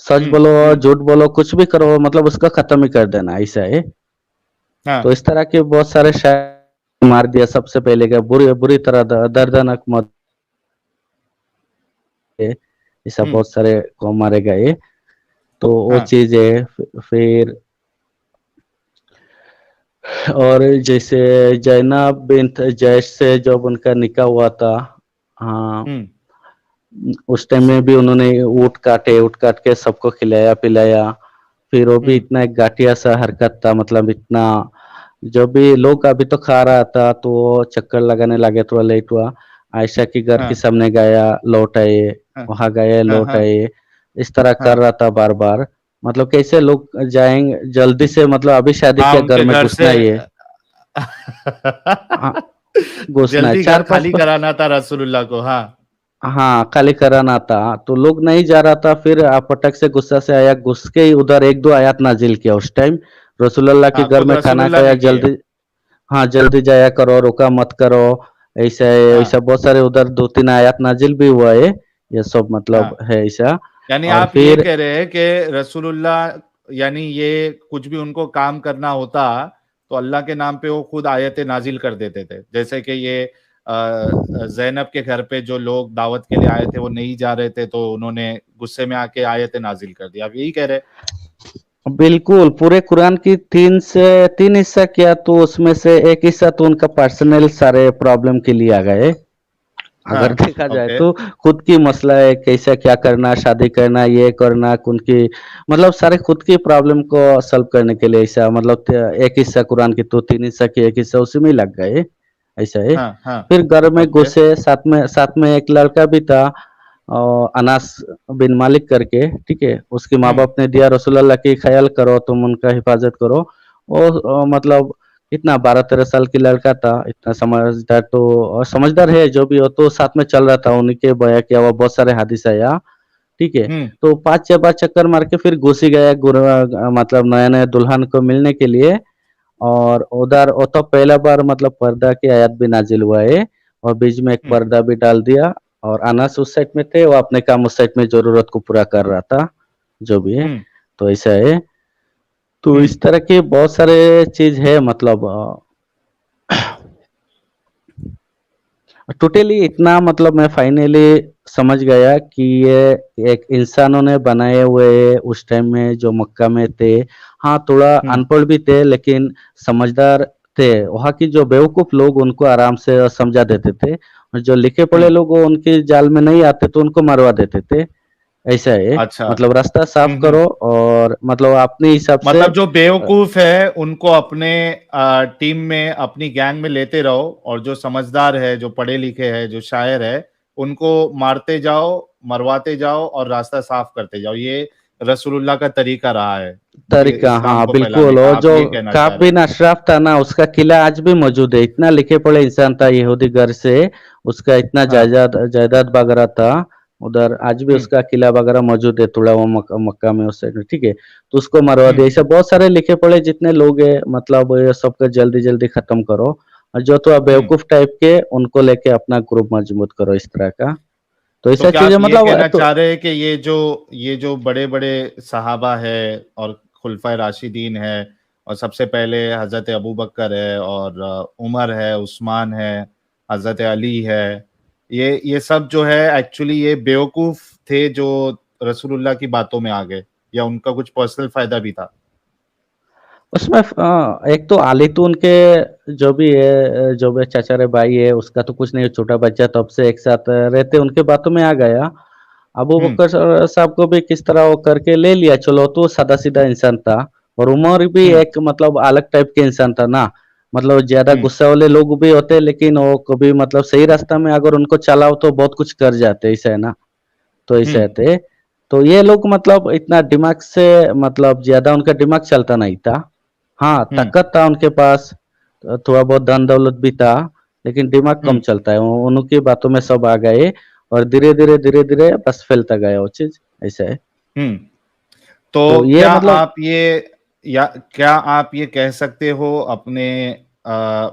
S2: सच
S1: हम्म।
S2: बोलो,
S1: हम्म।
S2: झूठ बोलो, कुछ भी करो, मतलब उसका खत्म ही कर देना, ऐसा है। तो
S1: हाँ।
S2: इस तरह के बहुत सारे शायर मार दिया सबसे पहले, का बुरी बुरी तरह दर्दनाक मौत है। ऐसा
S1: हम्म।
S2: बहुत सारे को मारे गए। तो वो
S1: हाँ।
S2: चीज है। फिर और जैसे जैनब बिन्त जैश से जब उनका निकाह हुआ था, हाँ,
S1: हम्म।
S2: उस टाइम में भी उन्होंने ऊँट काट के सबको खिलाया पिलाया। फिर वो भी
S1: हम्म।
S2: इतना एक घाटिया सा हरकत था, मतलब इतना, जब भी लोग अभी तो खा रहा था तो वो चक्कर लगाने लगे, तो लेट हुआ। आयशा के घर के
S1: हाँ।
S2: सामने गया, लौट आए,
S1: हाँ।
S2: वहां गए,
S1: हाँ।
S2: लौट
S1: हाँ।
S2: आए। इस तरह कर
S1: हाँ।
S2: रहा था बार बार। मतलब कैसे लोग जाएंगे जल्दी से, मतलब अभी शादी
S1: हाँ,
S2: किया, घर
S1: उनके
S2: में
S1: घर से
S2: घुसना ही है। हाँ, घुसना है
S1: जल्दी घर
S2: चार पांच।
S1: खाली कराना था रसूलुल्लाह को। हाँ।
S2: हाँ, खाली कराना था तो लोग नहीं जा रहा था। फिर पटक से गुस्सा से आया, घुस के ही उधर 1-2 आयत नाजिल किया उस टाइम। रसूलुल्लाह के
S1: हाँ,
S2: घर
S1: खुद
S2: में खाना
S1: रसूलुल्लाह
S2: खाया,
S1: ने किए।
S2: जल्दी, हाँ जल्दी जाया करो, रुका मत करो। ऐसा है, ऐसा
S1: हाँ।
S2: बहुत सारे उधर 2-3 आयत नाजिल भी हुआ है। ये सब मतलब
S1: हाँ,
S2: है ऐसा।
S1: यानी
S2: और
S1: आप ये
S2: फिर
S1: कह रहे हैं कि रसूलुल्लाह, यानी ये कुछ भी उनको काम करना होता तो अल्लाह के नाम पे वो खुद आयतें नाजिल कर देते थे। जैसे कि ये ज़ैनब के घर पे जो लोग दावत के लिए आए थे वो नहीं जा रहे थे, तो उन्होंने गुस्से में आके आयतें नाजिल कर दी। आप यही कह रहे हैं?
S2: बिल्कुल पूरे कुरान की 3 हिस्सा किया, तो उसमें से एक हिस्सा तो उनका पर्सनल सारे प्रॉब्लम के लिए आ गए। अगर
S1: हाँ।
S2: देखा जाए
S1: ओके।
S2: तो खुद की मसला है, कैसे क्या करना, शादी करना, ये करना, उनकी मतलब सारे खुद की प्रॉब्लम को सॉल्व करने के लिए ऐसा, मतलब एक हिस्सा कुरान की तो 3 हिस्सा की एक हिस्सा उसी में ही लग गए, ऐसा है।
S1: हाँ। हाँ।
S2: फिर घर में
S1: ओके।
S2: घुसे, साथ में एक लड़का भी था, अनास बिन मालिक करके, ठीक है। उसके माँ
S1: हम्म।
S2: बाप ने दिया, रसूलुल्लाह की ख्याल करो, तुम उनका हिफाजत करो। और मतलब इतना 12-13 साल की लड़का था, इतना समझदार, तो और समझदार है जो भी हो, तो साथ में चल रहा था, उन्हीं के बया किया हुआ बहुत सारे हादिस आया, ठीक है।
S1: हम्म।
S2: तो 5-6 बार चक्कर मार के फिर घुस ही गया मतलब नया नया दुल्हन को मिलने के लिए। और उधर वो तो पहला बार मतलब पर्दा की आयत भी नाजिल हुआ है, और बीच में एक
S1: हम्म।
S2: पर्दा भी डाल दिया। और अनास उस साइड में थे, वो अपने काम उस साइड में जरूरत को पूरा कर रहा था, जो भी है।
S1: हम्म।
S2: तो ऐसा है। तो
S1: हम्म।
S2: इस तरह के बहुत सारे चीज है, मतलब टोटली इतना, मतलब मैं फाइनली समझ गया कि ये एक इंसानों ने बनाए हुए उस टाइम में जो मक्का में थे। हाँ, थोड़ा अनपढ़ भी थे लेकिन समझदार थे। वहाँ की जो बेवकूफ़ लोग उनको आराम से समझा देते थे और जो लिखे पढ़े लोग वो उनके जाल में नहीं आते तो उनको मरवा देते थे। ऐसा है,
S1: अच्छा।
S2: मतलब रास्ता साफ करो और मतलब अपने हिसाब से
S1: मतलब जो बेवकूफ है उनको अपने टीम में, अपनी गैंग में लेते रहो, और जो समझदार है, जो पढ़े लिखे है, जो शायर है, उनको मारते जाओ, मरवाते जाओ और रास्ता साफ करते जाओ। ये रसूलुल्लाह का तरीका रहा है
S2: तरीका,
S1: इस्लाम
S2: हाँ
S1: को फैलाने
S2: बिल्कुल।
S1: का।
S2: और
S1: आप
S2: जो
S1: ये कहना चाह
S2: काब
S1: रहे
S2: बिन
S1: हैं?
S2: अशराफ था ना, उसका किला आज भी मौजूद है। इतना लिखे पढ़े इंसान था यहूदी घर से, उसका इतना
S1: हाँ।
S2: जायदाद जायदाद वगैरह था उधर, आज भी
S1: हम्म।
S2: उसका किला वगैरह मौजूद है थोड़ा वो मक्का में उस साइड में, ठीक है। तो उसको मरवा दिया।
S1: हम्म।
S2: ऐसे बहुत सारे लिखे पढ़े जितने लोग हैं, मतलब ये सबको जल्दी जल्दी खत्म करो और जो तो
S1: हम्म।
S2: बेवकूफ टाइप के उनको लेके अपना ग्रुप मजबूत करो, इस तरह का। तो
S1: तो
S2: ऐसा
S1: क्या
S2: चीजें
S1: आप ये
S2: मतलब
S1: कहना
S2: तो
S1: चाह रहे हैं कि ये जो बड़े बड़े सहाबा है और खुलफाए राशिदीन है, और सबसे पहले हजरत अबू बकर है और उमर है, उस्मान है, हजरत अली है, ये सब जो है एक्चुअली ये बेवकूफ थे जो रसूलुल्लाह की बातों में आ गए, या उनका कुछ पर्सनल फायदा भी था?
S2: उसमें एक तो आली तो उनके जो भी है, जो भी चचेरे भाई है उसका तो कुछ नहीं, छोटा बच्चा तब से एक साथ रहते, उनके बातों में आ गया। अबू
S1: हम्म।
S2: बकर साहब को भी किस तरह वो करके ले लिया, चलो तो सादा सीधा इंसान था। और उमर भी
S1: हम्म।
S2: एक मतलब अलग टाइप के इंसान था ना, मतलब ज्यादा
S1: हम्म।
S2: गुस्सा वाले लोग भी होते लेकिन वो कभी मतलब सही रास्ता में अगर उनको चलाओ तो बहुत कुछ कर जाते, ऐसा है ना। तो ऐसे
S1: हम्म।
S2: थे। तो ये लोग मतलब इतना दिमाग से, मतलब ज्यादा उनका दिमाग चलता नहीं था। हाँ,
S1: हम्म।
S2: ताकत था उनके पास, थोड़ा बहुत धन दौलत भी था, लेकिन दिमाग कम
S1: हम्म।
S2: चलता है। उनकी बातों में सब आ गए और धीरे धीरे बस फैलता गया वो चीज, ऐसा है।
S1: हम्म।
S2: तो
S1: तो
S2: ये मतलब
S1: या क्या आप ये कह सकते हो अपने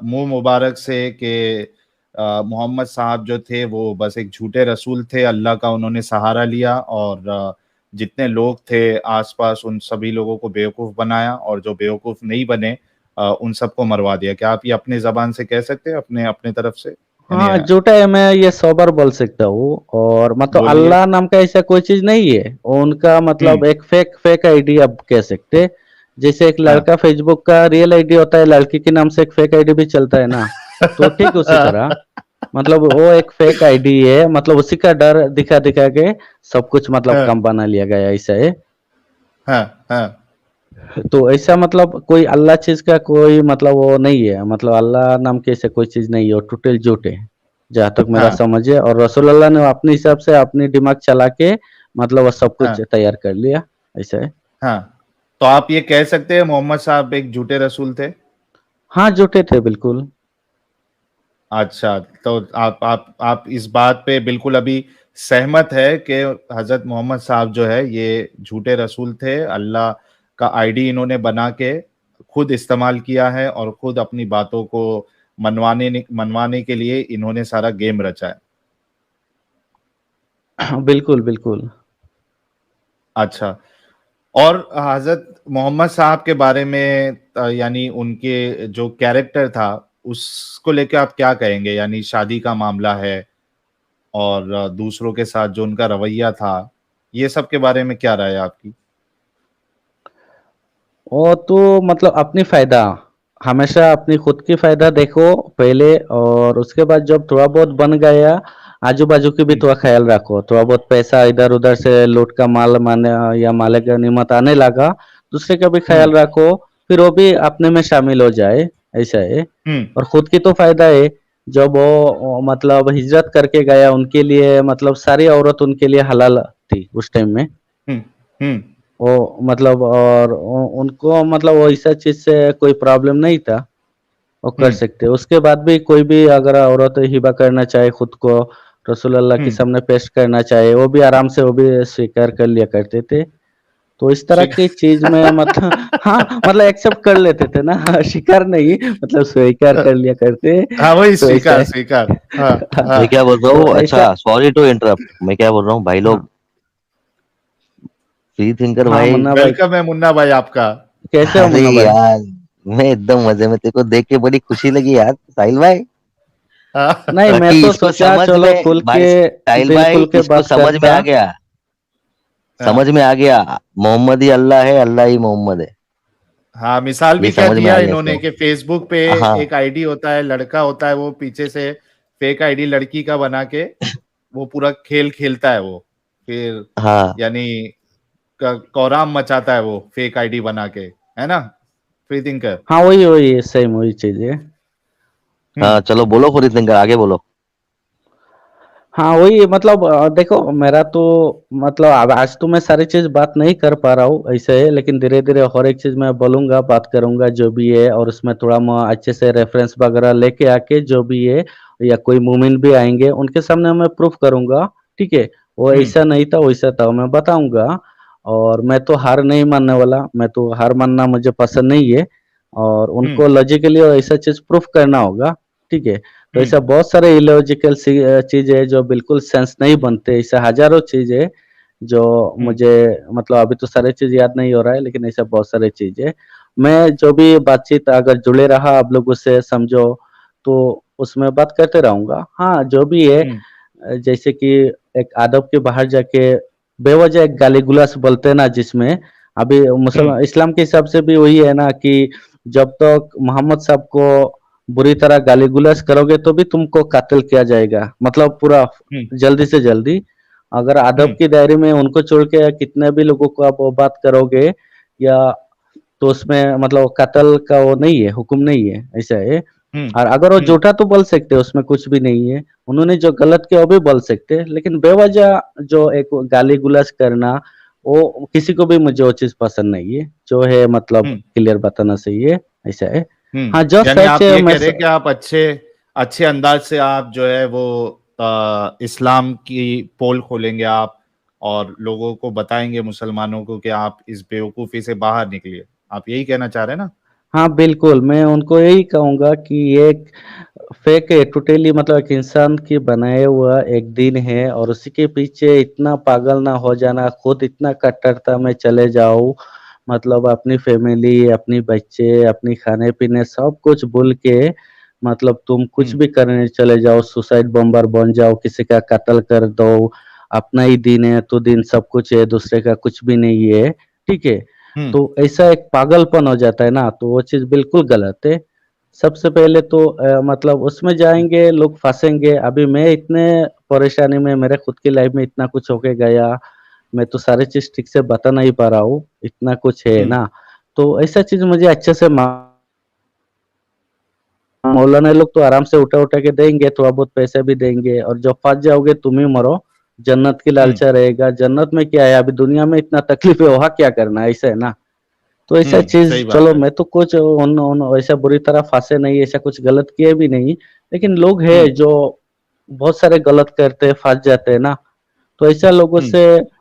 S1: मुंह मुबारक से कि मोहम्मद साहब जो थे वो बस एक झूठे रसूल थे, अल्लाह का उन्होंने सहारा लिया और जितने लोग थे आसपास उन सभी लोगों को बेवकूफ़ बनाया, और जो बेवकूफ़ नहीं बने उन सबको मरवा दिया? क्या आप ये अपनी ज़बान से कह सकते हैं, अपने अपने तरफ से? यानी
S2: हाँ, झूठा है, मैं ये 100 बार बोल सकता हूँ। और मतलब
S1: बोलिए।
S2: अल्लाह नाम का ऐसा कोई चीज नहीं है। उनका
S1: हुँ।
S2: मतलब एक फेक आईडी आप कह सकते। जैसे एक
S1: हाँ।
S2: लड़का फेसबुक का रियल आईडी होता है, लड़की के नाम से एक फेक आईडी भी चलता है ना। तो ठीक उसी तरह मतलब वो एक फेक आईडी है, मतलब उसी का डर दिखा दिखा के सब कुछ मतलब
S1: हाँ।
S2: कम बना लिया गया, ऐसा है।
S1: हाँ। हाँ।
S2: तो ऐसा मतलब कोई अल्लाह चीज का कोई मतलब वो नहीं है, मतलब अल्लाह नाम की ऐसे कोई चीज नहीं है, वो टोटल झूठ है जहाँ तक मेरा
S1: हाँ।
S2: समझ है। और रसूलुल्लाह ने अपने हिसाब से अपनी दिमाग चला के मतलब वो सब कुछ
S1: हाँ।
S2: तैयार कर लिया, ऐसा है।
S1: हाँ। तो आप ये कह सकते हैं मोहम्मद साहब एक झूठे रसूल थे?
S2: हाँ, झूठे थे बिल्कुल।
S1: अच्छा, तो आप इस बात पे बिल्कुल अभी सहमत है कि हज़रत मोहम्मद साहब जो है ये झूठे रसूल थे, अल्लाह का आईडी इन्होंने बना के खुद इस्तेमाल किया है और खुद अपनी बातों को मनवाने के लिए इन्होंने सारा गेम रचा है।
S2: बिल्कुल बिल्कुल।
S1: अच्छा। और हज़रत मोहम्मद साहब के बारे में यानी उनके जो कैरेक्टर था, उसको लेके आप क्या कहेंगे? यानी शादी का मामला है और दूसरों के साथ जो उनका रवैया था, ये सब के बारे में क्या राय है आपकी?
S2: वो तो मतलब अपनी फायदा, हमेशा अपनी खुद की फायदा देखो पहले, और उसके बाद जब थोड़ा बहुत बन गया, आजू बाजू की भी
S1: हुँ।
S2: थोड़ा ख्याल रखो। थोड़ा बहुत पैसा इधर उधर से लूट का माल माने या माले का निमत आने लगा, दूसरे का भी
S1: हुँ।
S2: ख्याल रखो, फिर वो भी अपने में शामिल हो जाए, ऐसा है।
S1: हुँ।
S2: और खुद की तो फायदा है। जब वो मतलब हिजरत करके गया, उनके लिए मतलब सारी औरत उनके लिए हलाल थी उस टाइम में।
S1: हुँ। हुँ।
S2: वो मतलब और उनको मतलब वो ऐसा चीज से कोई प्रॉब्लम नहीं था, वो
S1: हुँ।
S2: कर सकते। उसके बाद भी कोई भी अगर औरत हिबा करना चाहे खुद को, रसूल अल्लाह के
S1: हुँ।
S2: सामने पेश करना चाहे, वो भी आराम से वो भी स्वीकार कर लिया करते थे। तो इस तरह
S1: शिक
S2: की चीज में मतलब हाँ, मतलब एक्सेप्ट कर लेते थे ना स्वीकार नहीं, मतलब स्वीकार कर लिया करते।
S1: हाँ, वही
S2: तो ऐसा
S1: स्वीकार,
S2: है।
S1: स्वीकार। हाँ,
S3: मैं
S1: हाँ।
S3: क्या बोल रहा
S2: तो
S3: हूँ,
S2: ऐसा,
S3: अच्छा सॉरी टू इंटरप्ट, मैं क्या बोल रहा हूँ भाई
S2: हाँ
S3: लोग, फ्री थिंकर
S2: हाँ
S3: भाई।
S2: मुन्ना भाई,
S1: वेलकम है मुन्ना भाई आपका।
S2: कैसे हो
S3: अरे
S2: मुन्ना भाई?
S3: यार, मैं एकदम मजे में, तेरे को देख के बड़ी खुशी लगी यार साहिल भाई।
S2: नहीं, मैं
S3: कि
S2: तो
S3: इसको
S2: सोचा
S3: समझ
S2: चलो
S3: में
S2: खुल
S3: भाई,
S2: के
S3: साहिल
S2: दिल
S3: भाई
S2: खुल के
S3: इसको
S2: बात
S3: समझ में
S2: करता।
S3: आ गया, समझ में आ गया। मोहम्मद ही अल्लाह है, अल्लाह ही मोहम्मद है।
S1: हाँ, मिसाल
S3: ये
S1: भी क्या
S3: समझ में आ
S1: दिया
S3: गया
S1: इन्होंने
S3: इसको।
S1: कि फेसबुक पे
S3: हाँ
S1: एक आईडी होता है, लड़का होता है, वो पीछे से फेक आईडी लड़की का बना के वो पूरा खेल खेलता है वो, फिर
S3: हाँ
S1: यानी कौराम मचाता है वो फेक आईडी बना के, है ना फ्री थिंकर।
S2: हाँ, वही वही सेम वही चीज है।
S3: हाँ, चलो बोलो फरीद सिंह, आगे बोलो।
S2: हाँ, वही मतलब देखो मेरा तो मतलब अब आज तो मैं सारी चीज बात नहीं कर पा रहा हूँ ऐसे है, लेकिन धीरे धीरे हर एक चीज मैं बोलूंगा, बात करूंगा जो भी है, और उसमें थोड़ा मैं अच्छे से रेफरेंस वगैरह लेके आके जो भी है, या कोई मोमिन भी आएंगे उनके सामने मैं प्रूफ करूंगा। ठीक है, वो
S1: हम्म
S2: ऐसा नहीं था वैसा था मैं बताऊंगा। और मैं तो हार नहीं मानने वाला, मैं तो हार मानना मुझे पसंद नहीं है, और
S1: हम्म
S2: उनको लॉजिकली ऐसा चीज प्रूफ करना होगा। ठीक है, तो
S1: हम्म
S2: ऐसा बहुत सारे इलॉजिकल चीज है जो बिल्कुल सेंस नहीं बनते, ऐसा हजारों चीज है जो
S1: हम्म
S2: मुझे मतलब अभी तो सारे चीज याद नहीं हो रहा है, लेकिन ऐसा बहुत सारे चीज है। मैं जो भी बातचीत अगर जुड़े रहा आप लोगों से समझो, तो उसमें बात करते रहूंगा। हाँ, जो भी है
S1: हम्म
S2: जैसे कि एक आदब के बाहर जाके बेवजह एक गाली गुलास बोलते हैं ना, जिसमें अभी
S1: हम्म
S2: मुसलमान इस्लाम के हिसाब से भी वही है ना कि जब तक मोहम्मद साहब को बुरी तरह गाली गुलाज करोगे तो भी तुमको कातिल किया जाएगा, मतलब पूरा
S1: हम्म
S2: जल्दी से जल्दी। अगर अदब
S1: हम्म
S2: की दायरे में उनको छोड़ के कितने भी लोगों को आप वो बात करोगे, या तो उसमें मतलब कत्ल का वो नहीं है, हुक्म नहीं है, ऐसा है।
S1: हम्म
S2: और अगर वो
S1: हम्म
S2: झूठा तो बोल सकते हैं, उसमें कुछ भी नहीं है, उन्होंने जो गलत किया वो भी बोल सकते हैं, लेकिन बेवजह जो एक गाली गुलाज करना, वो किसी को भी मुझे वो चीज पसंद नहीं है, जो है मतलब
S1: हम्म
S2: क्लियर बताना सही है, ऐसा है। हाँ, जो
S1: यानी
S2: सच
S1: आप
S2: है
S1: ये
S2: मैं
S1: कह रहे हैं कि आप अच्छे अच्छे अंदाज से आप जो है वो इस्लाम की पोल खोलेंगे आप, और लोगों को बताएंगे मुसलमानों को कि आप इस बेवकूफी से बाहर निकलिए, आप यही कहना चाह रहे हैं ना।
S2: हाँ बिल्कुल, मैं उनको यही कहूंगा कि ये एक फेक है टोटली, मतलब एक इंसान की बनाया हुआ एक दिन है, और उसी के पीछे इतना पागल ना हो जाना, खुद इतना कट्टरता में चले जाओ, मतलब अपनी फैमिली, अपनी बच्चे, अपनी खाने पीने सब कुछ भूल के, मतलब तुम कुछ
S1: हम्म
S2: भी करने चले जाओ, सुसाइड बॉम्बर बन जाओ, किसी का कत्ल कर दो, अपना ही दिन है तो दिन सब कुछ है, दूसरे का कुछ भी नहीं है। ठीक है,
S1: हम्म
S2: तो ऐसा एक पागलपन हो जाता है ना, तो वो चीज बिल्कुल गलत है। सबसे पहले तो मतलब उसमें जाएंगे लोग फंसेंगे। अभी मैं इतने परेशानी में, मेरे खुद की लाइफ में इतना कुछ होके गया, मैं तो सारी चीज ठीक से बता नहीं पा रहा हूँ, इतना कुछ है
S1: हम्म
S2: ना। तो ऐसा चीज मुझे अच्छे से मौलाना लोग तो आराम से उठा उठा के देंगे, थोड़ा बहुत पैसे भी देंगे, और जब फंस जाओगे तुम ही मरो, जन्नत की लालचा रहेगा। जन्नत में क्या है, अभी दुनिया में इतना तकलीफ है, वहां क्या करना है, ऐसा है ना। तो ऐसा चीज
S1: सही बात
S2: चलो,
S1: है।
S2: मैं तो कुछ उन ऐसा बुरी तरह फंसे नहीं, ऐसा कुछ गलत किए भी नहीं, लेकिन लोग है
S1: हम्म
S2: जो बहुत सारे गलत करते हैं, फंस जाते हैं ना। तो ऐसा लोगों
S1: हम्म
S2: से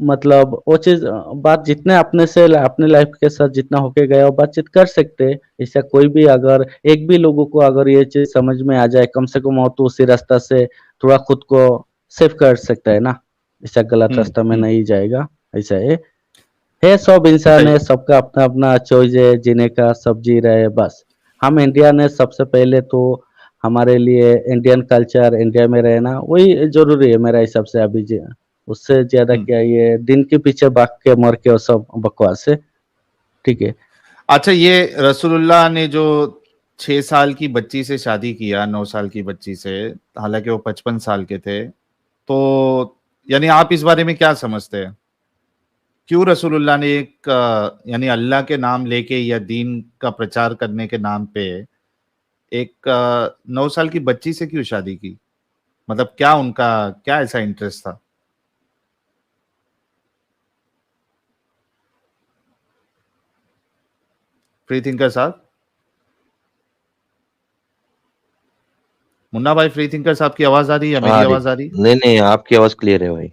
S2: मतलब वो चीज बात जितने अपने से अपने लाइफ के साथ जितना होके गया वो बातचीत कर सकते हैं। ऐसा कोई भी अगर एक भी लोगों को अगर ये चीज समझ में आ जाए, कम से कम वो तो उसी रास्ता से थोड़ा खुद को सेफ कर सकता है ना, ऐसा गलत
S1: हम्म
S2: रास्ता में
S1: हम्म
S2: नहीं जाएगा, ऐसा है। सब इंसान
S1: सही।
S2: है, सबका अपना अपना चॉइस है जीने का, सब जी रहे हैं बस। हम इंडियन है, सबसे पहले तो हमारे लिए इंडियन कल्चर, इंडिया में रहना वही जरूरी है मेरा हिसाब से अभी जी। उससे ज्यादा
S1: हम्म
S2: क्या, ये दिन के पीछे भाग के मर के वो सब बकवास है। ठीक है।
S1: अच्छा, ये रसूलुल्लाह ने जो 6 साल की बच्ची से शादी किया, 9 साल की बच्ची से, हालांकि वो 55 साल के थे, तो यानी आप इस बारे में क्या समझते हैं, क्यों रसूलुल्लाह ने एक यानी अल्लाह के नाम लेके या दीन का प्रचार करने के नाम पे एक 9 साल की बच्ची से क्यों शादी की, मतलब क्या उनका क्या ऐसा इंटरेस्ट था। फ्री थिंकर साहब, मुन्ना भाई, फ्री थिंकर साहब की आवाज आ रही है या मेरी
S3: आ रही,
S1: आवाज आ रही।
S3: नहीं नहीं, आपकी आवाज क्लियर है भाई।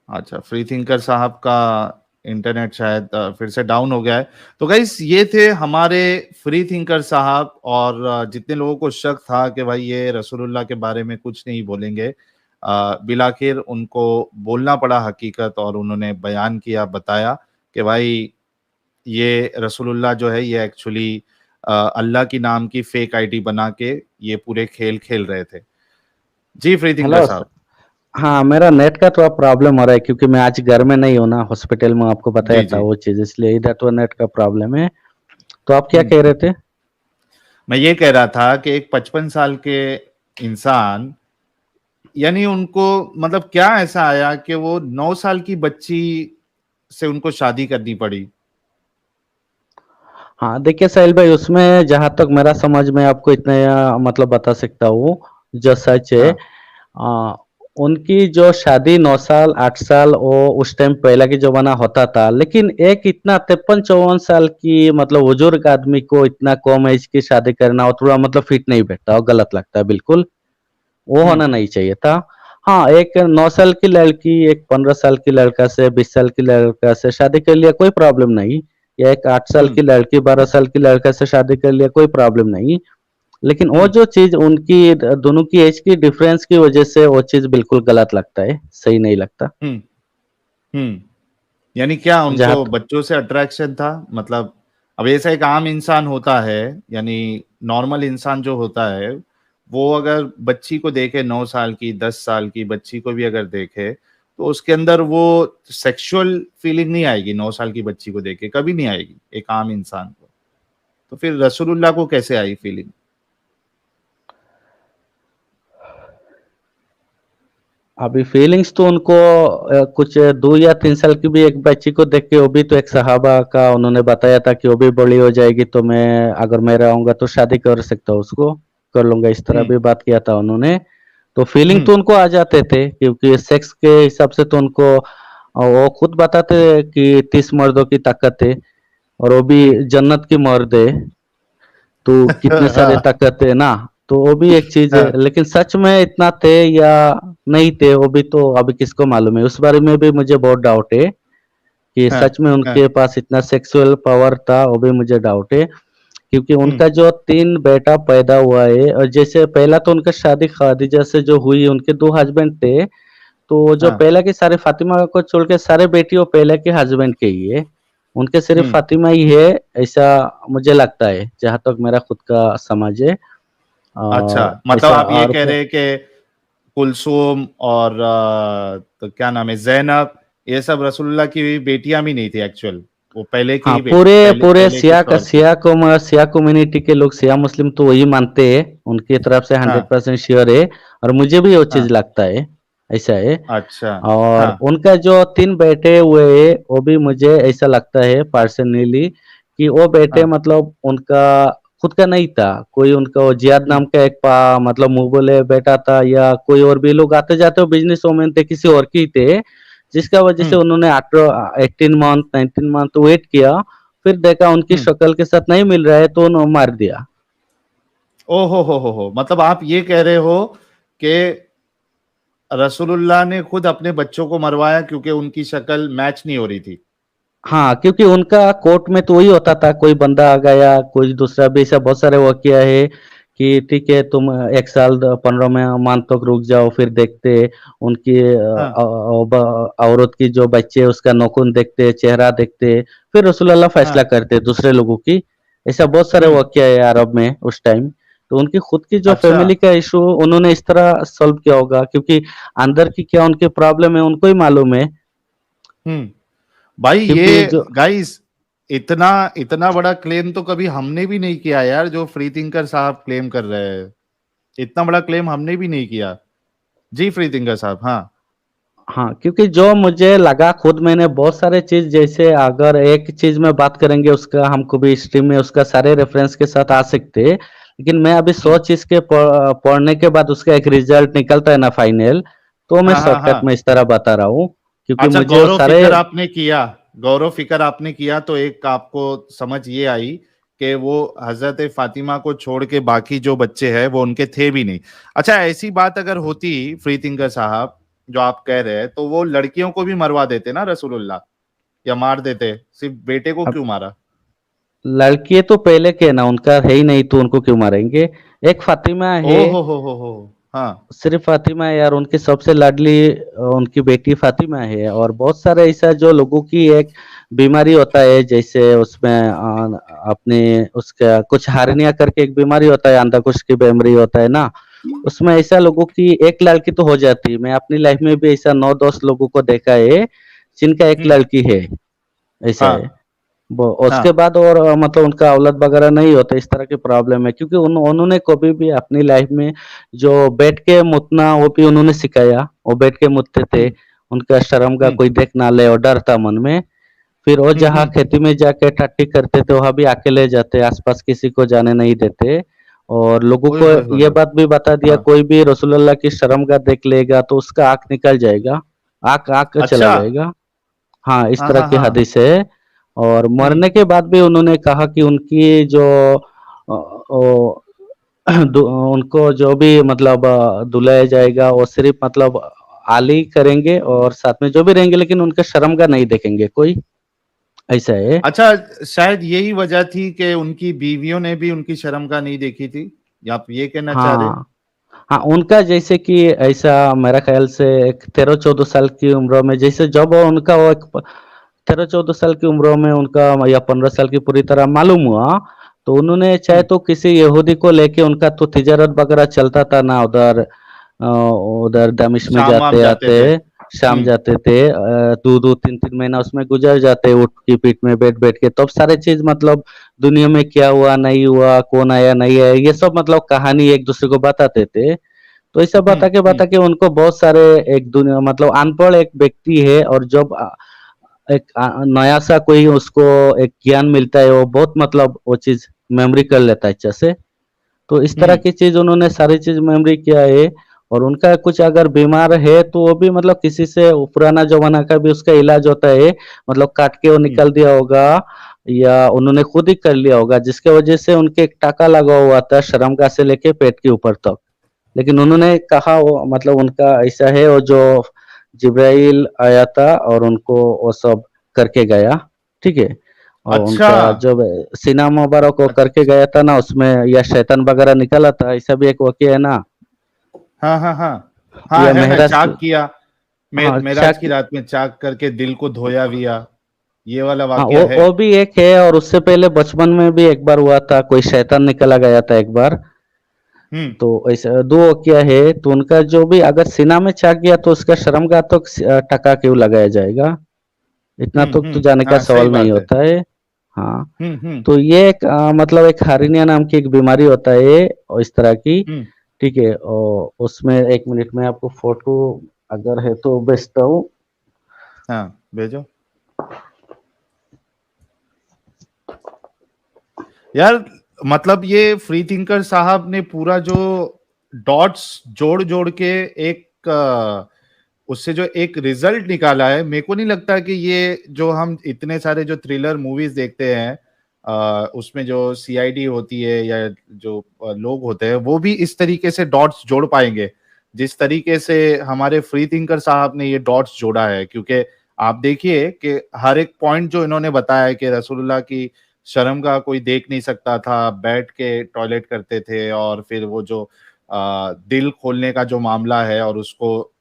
S1: अच्छा, फ्री थिंकर साहब का इंटरनेट शायद फिर से डाउन हो गया है। तो गाइस, ये थे हमारे फ्री थिंकर साहब, और जितने लोगों को शक था कि भाई ये रसूलुल्लाह के बारे में कुछ नहीं बोलेंगे, बिलाखिर उनको बोलना पड़ा हकीकत, और उन्होंने बयान किया, बताया कि भाई ये रसूलुल्लाह जो है ये एक्चुअली अल्लाह की नाम की फेक आईडी बना के ये पूरे खेल खेल रहे थे। जी फ्री थिंकर
S2: हेलो।
S1: साहब।
S2: हाँ, मेरा नेट का थोड़ा प्रॉब्लम हो रहा है क्योंकि मैं आज घर में नहीं हूँ ना, हॉस्पिटल में आपको बताया
S1: जी
S2: था
S1: जी।
S2: वो चीज़, इसलिए इधर तो नेट का प्रॉब्लम है। तो आप क्या
S1: हम्म।
S2: कह रहे थे?
S1: मैं ये कह रहा था कि एक 55 साल के इंसान, यानी उनको मतलब क्या ऐसा आया कि वो 9 साल की बच्ची से उनको शादी करनी पड़ी?
S2: हाँ, देखिए साहिल भाई, उसमें जहाँ तक मेरा समझ में आपको इतना मतलब बता सकता हूँ, जो सच है,
S1: हाँ।
S2: आ, उनकी जो शादी 9 साल 8 साल वो उस टाइम पहला की जमाना होता था, लेकिन एक इतना 53-54 साल की मतलब बुजुर्ग आदमी को इतना कम एज की शादी करना, वो थोड़ा मतलब फिट नहीं बैठता और गलत लगता है बिल्कुल। वो
S1: हम्म।
S2: होना नहीं चाहिए था। हाँ, एक 9 साल की लड़की एक 15 साल की लड़का से 20 साल की लड़का से शादी कर लिया, कोई प्रॉब्लम नहीं। या एक 8 साल
S1: हम्म।
S2: की लड़की 12 साल की लड़का से शादी कर लिया, कोई प्रॉब्लम नहीं। लेकिन वो
S1: हम्म।
S2: जो चीज उनकी दोनों की एज की डिफरेंस की वजह से वो चीज बिल्कुल गलत लगता है, सही नहीं लगता।
S1: हम्म। हम्म। यानी क्या
S2: जहाँ
S1: उनको बच्चों से अट्रैक्शन था? मतलब अब ऐसा एक आम इंसान होता है, यानी नॉर्मल इंसान जो होता है, वो अगर बच्ची को देखे, 9 साल की 10 साल की बच्ची को भी अगर देखे, तो उसके अंदर वो सेक्सुअल फीलिंग नहीं आएगी। 9 साल की बच्ची को देखे कभी नहीं आएगी एक आम इंसान को। तो फिर रसूलुल्लाह को कैसे आई फीलिंग?
S2: अभी फीलिंग्स तो उनको कुछ 2 या 3 साल की भी एक बच्ची को देख के, वो भी तो एक सहाबा का उन्होंने बताया था कि वो भी बड़ी हो जाएगी तो मैं, अगर मैं रहूंगा तो शादी कर सकता हूँ, उसको कर लूंगा, इस तरह
S1: हम्म।
S2: भी बात किया था उन्होंने। तो फीलिंग
S1: हम्म।
S2: तो उनको आ जाते थे क्योंकि सेक्स के हिसाब से तो उनको वो खुद बताते कि 30 मर्दों की ताकत है, और वो भी जन्नत की मर्द है, तो कितने सारे
S1: हाँ।
S2: ताकत है ना। तो वो भी एक चीज है,
S1: हाँ।
S2: लेकिन सच में इतना थे या नहीं थे वो भी तो अभी किसको मालूम है। उस बारे में भी मुझे बहुत डाउट है कि
S1: हाँ।
S2: सच में
S1: हाँ।
S2: उनके पास इतना सेक्सुअल पावर था, वो भी मुझे डाउट है। क्योंकि
S1: हम्म।
S2: उनका जो 3 बेटा पैदा हुआ है, और जैसे पहला तो उनका शादी खादिजा से जो हुई, उनके 2 हस्बैंड थे। तो जो
S1: हाँ।
S2: पहला के सारे फातिमा को छोड़ के सारे बेटी वो पहले के हस्बैंड के ही है, उनके सिर्फ
S1: हम्म।
S2: फातिमा ही है, ऐसा मुझे लगता है, जहां तक मेरा खुद का समझ है।
S1: अच्छा, मतलब
S2: ऐसा
S1: आप ये
S2: और
S1: कह रहे हैं कि कुलसूम और तो क्या नाम है, ज़ैनब, ये सब रसूलुल्लाह की बेटियां भी नहीं थी एक्चुअल, वो पहले की
S2: हाँ,
S1: ही
S2: पूरे
S1: पहले
S2: पूरे
S1: पहले के तौर पे।
S2: सिया कम्युनिटी के लोग, सिया मुस्लिम तो वही मानते हैं, उनकी तरफ से हंड्रेड
S1: हाँ।
S2: परसेंट श्योर है। और मुझे भी वो चीज
S1: हाँ।
S2: लगता है, ऐसा है।
S1: अच्छा।
S2: और
S1: हाँ।
S2: उनका जो 3 बेटे हुए हैं, वो भी मुझे ऐसा लगता है पर्सनली कि वो बेटे
S1: हाँ।
S2: मतलब उनका खुद का नहीं था, कोई उनका वो जियाद
S1: हम्म।
S2: नाम का एक मतलब मुंह बोले बेटा था, या कोई और भी लोग आते जाते हो बिजनेस वोमेन थे, किसी और की थे, जिसका वजह से
S1: हम्म।
S2: उन्होंने 18 मंथ 19 मंथ वेट किया, फिर देखा उनकी
S1: हम्म।
S2: शक्ल के साथ नहीं मिल रहा है तो उन्होंने मार दिया।
S1: ओ हो, मतलब आप ये कह रहे हो कि रसूलुल्लाह ने खुद अपने बच्चों को मरवाया क्योंकि उनकी शक्ल मैच नहीं हो रही थी?
S2: हाँ, क्योंकि उनका कोर्ट में तो वही होता था, कोई बंदा आ गया, कोई दूसरा भी, ऐसा बहुत सारे वाकया है कि ठीक है तुम 1 साल 15 मंथ तक रुक जाओ, फिर देखते उनकी
S1: हाँ।
S2: औरत की जो बच्चे है उसका नाखून देखते, चेहरा देखते, फिर रसूलुल्लाह फैसला
S1: हाँ।
S2: करते दूसरे लोगों की। ऐसा बहुत सारे
S1: हम्म।
S2: वाकया है अरब में उस टाइम। तो उनकी खुद की जो
S1: अच्छा।
S2: फैमिली का इशू उन्होंने इस तरह सॉल्व किया होगा, क्योंकि अंदर की क्या उनकी प्रॉब्लम है उनको ही मालूम है।
S1: हम्म। भाई
S2: क्योंकि
S1: ये
S2: जो
S1: गाइस, इतना इतना बड़ा क्लेम तो कभी हमने भी नहीं किया यार, जो फ्री थिंकर साहब क्लेम कर रहे हैं। इतना बड़ा क्लेम हमने भी नहीं किया। जी फ्री थिंकर साहब। हाँ।
S2: हाँ, क्योंकि जो मुझे लगा खुद, मैंने बहुत सारे चीज, जैसे अगर एक चीज में बात करेंगे उसका, हमको भी स्ट्रीम में उसका सारे रेफरेंस के साथ आ सकते हैं, लेकिन मैं अभी 100 चीज के पढ़ने के बाद उसका एक रिजल्ट निकलता है ना फाइनल, तो मैं
S1: हाँ। हाँ।
S2: शॉर्टकट में
S1: हाँ।
S2: इस तरह बता रहा हूँ, क्योंकि
S1: अच्छा,
S2: मुझे वो सारे।
S1: गौरव फिकर आपने किया तो एक आपको समझ ये आई कि वो हजरत फातिमा को छोड़ के बाकी जो बच्चे हैं वो उनके थे भी नहीं। अच्छा, ऐसी बात अगर होती फ्री थिंकर साहब जो आप कह रहे हैं, तो वो लड़कियों को भी मरवा देते ना रसूलुल्लाह, या मार देते? सिर्फ बेटे को
S2: अब
S1: क्यों मारा?
S2: लड़की तो पहले के ना, उनका है ही नहीं तो उनको क्यों मारेंगे। एक फातिमा
S1: ओ
S2: है।
S1: हो, हाँ
S2: सिर्फ फातिमा है यार, उनकी सबसे लाडली उनकी बेटी फातिमा है। और बहुत सारे ऐसा जो लोगों की एक बीमारी होता है, जैसे उसमें अपने उसका कुछ हार्निया करके एक बीमारी होता है, अंधाकुश की बीमारी होता है ना, उसमें ऐसा लोगों की एक लड़की तो हो जाती है। मैं अपनी लाइफ में भी ऐसा 9-10 लोगों को देखा है जिनका एक
S1: हम्म
S2: लड़की है, ऐसा है।
S1: हाँ
S2: वो उसके
S1: हाँ
S2: बाद और मतलब उनका औलाद वगैरह नहीं होता, इस तरह की प्रॉब्लम है। क्योंकि उन्होंने कभी भी अपनी लाइफ में जो बैठ के मुतना वो भी उन्होंने सिखाया, वो बैठ के मुतते थे।
S1: हम्म
S2: उनका शर्म का
S1: हम्म
S2: कोई देख ना ले और डर था मन में। फिर वो जहाँ
S1: हम्म।
S2: खेती में जाके टट्टी करते थे वहां भी अकेले जाते, आसपास किसी को जाने नहीं देते। और लोगों
S1: ओए
S2: को
S1: होए होए
S2: ये
S1: होए।
S2: बात भी बता दिया,
S1: हाँ
S2: कोई भी रसूलुल्लाह की शर्मगाह देख लेगा तो उसका आंख निकल जाएगा, आंख आंख चला
S1: अच्छा।
S2: जाएगा। हाँ, इस
S1: हाँ
S2: तरह
S1: हाँ
S2: की
S1: हाँ।
S2: हदीस है। और
S1: हम्म
S2: मरने के बाद भी उन्होंने कहा कि उनकी जो ओ, उनको जो भी मतलब दुलाया जाएगा वो सिर्फ मतलब आली करेंगे और साथ में जो भी रहेंगे, लेकिन उनका शर्मगाह नहीं देखेंगे कोई, ऐसा है।
S1: अच्छा, शायद यही वजह थी कि उनकी बीवियों ने भी उनकी शर्मगाह नहीं देखी थी, या आप ये कहना चाह रहे?
S2: हाँ हाँ, उनका जैसे कि ऐसा मेरा ख्याल से एक 13-14 साल की उम्र में, जैसे जब उनका वो एक 13-14 साल की उम्र में उनका या 15 साल की पूरी तरह मालूम हुआ, तो उन्होंने चाहे
S1: हम्म
S2: तो किसी यहूदी को लेके, उनका तो तिजारत वगैरह चलता था ना उधर, उधर दमिश्क में
S1: शाम वाम
S2: जाते
S1: जाते
S2: आते,
S1: थे।
S2: शाम जाते थे। 2-2 3-3 महीना उसमें गुजर जाते ऊँट की पीठ में बैठ बैठ के। तब सारे चीज मतलब दुनिया में क्या हुआ नहीं हुआ, कौन आया नहीं आया, ये सब मतलब कहानी एक दूसरे को बताते थे। तो ऐसा बता के उनको बहुत सारे, एक दुनिया मतलब अनपढ़ एक व्यक्ति है, और जब एक नया सा कोई उसको एक ज्ञान मिलता है, वो बहुत मतलब वो चीज मेमोरी कर लेता है अच्छे से। तो इस तरह
S1: हम्म
S2: की चीज उन्होंने सारी चीज मेमोरी किया है। और उनका कुछ अगर बीमार है तो वो भी मतलब किसी से, पुराना जमाना का भी उसका इलाज होता है, मतलब काट के वो
S1: हम्म
S2: निकल दिया होगा या उन्होंने खुद ही कर लिया होगा, जिसके वजह से उनके एक टाका लगा हुआ था शर्मगाह से लेके पेट के ऊपर तक। लेकिन उन्होंने कहा वो मतलब उनका ऐसा है, वो जो जिब्राइल आया था और उनको वो सब करके गया, ठीक है। और
S1: अच्छा।
S2: उनका जब सीना मुबारक को करके
S1: अच्छा।
S2: गया था ना, उसमें या शैतान वगैरह निकला था, ऐसा भी एक वाकया है ना।
S1: हाँ हाँ हाँ। हाँ
S2: या
S1: है ना,
S2: मेहराज,
S1: चाक किया।
S2: हाँ
S1: मेराज की रात में चाक करके दिल को धोया विया, ये वाला
S2: हाँ,
S1: वाकया है।
S2: वो भी एक है। और उससे पहले बचपन में भी एक बार हुआ था, कोई शैतान निकला गया था एक बार।
S1: हम्म
S2: तो ऐसा दो वाकया है। तो उनका जो भी अगर सीना में चाक गया तो उसका शर्मगाह तो टका क्यों लगाया जाएगा, इतना तो जाने का
S1: हाँ सही
S2: सवाल नहीं
S1: बात है।
S2: होता है। हाँ,
S1: हम्म।
S2: तो ये एक मतलब एक हार्निया नाम की एक बीमारी होता है और इस तरह की,
S1: हम्म।
S2: ठीक है। और उसमें 1 मिनट में आपको फोटो अगर है तो भेजता हूँ।
S1: हाँ भेजो यार। मतलब ये फ्री थिंकर साहब ने पूरा जो डॉट्स जोड़ जोड़ के एक उससे जो एक रिजल्ट निकाला है, मेरे को नहीं लगता कि ये जो हम इतने सारे जो थ्रिलर मूवीज देखते हैं, उसमें जो सीआईडी होती है या जो लोग होते हैं, वो भी इस तरीके से डॉट्स जोड़ पाएंगे जिस तरीके से हमारे फ्री थिंकर साहब ने ये डॉट्स जोड़ा है। क्योंकि आप देखिए कि हर एक पॉइंट जो इन्होंने बताया है कि रसूलुल्लाह की शर्मगाह कोई देख नहीं सकता था, बैठ के टॉयलेट करते थे, और फिर वो जो दिल खोलने का जो मामला है और उसको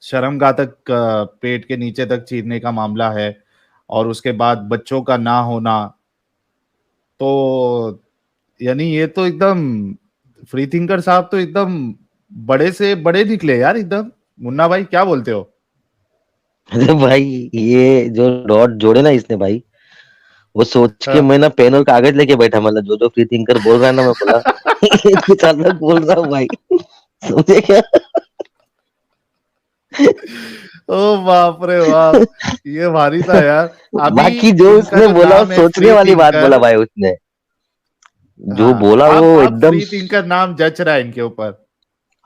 S1: शर्मगाह तक पेट के नीचे तक चीरने का मामला है, और उसके बाद बच्चों का ना होना, तो यानी ये तो एकदम फ्री थिंकर साहब तो एकदम बड़े से बड़े निकले यार एकदम। मुन्ना भाई क्या बोलते हो?
S3: अरे भाई, ये जो डॉट जोड़े ना इसने भाई, वो सोच के
S1: हाँ।
S3: मैं ना पेन और कागज लेके बैठा, मतलब जो जो फ्री थिंकर बोल रहा है ना, मैं बोला ये कुछ अलग बोल रहा हूँ भाई, समझे क्या?
S1: ओ बाप रे बाप, ये भारी था यार। अभी
S3: बाकी जो
S1: इनका
S3: उसने
S1: जो
S3: बोला वो
S1: नाम है
S3: सोचने
S1: फ्री
S3: वाली बात बोला
S1: थिंकर।
S3: भाई उसने, जो
S1: हाँ
S3: बोला वो
S1: अब
S3: एकदम
S1: फ्री थिंकर नाम जच रहा है इनके ऊपर।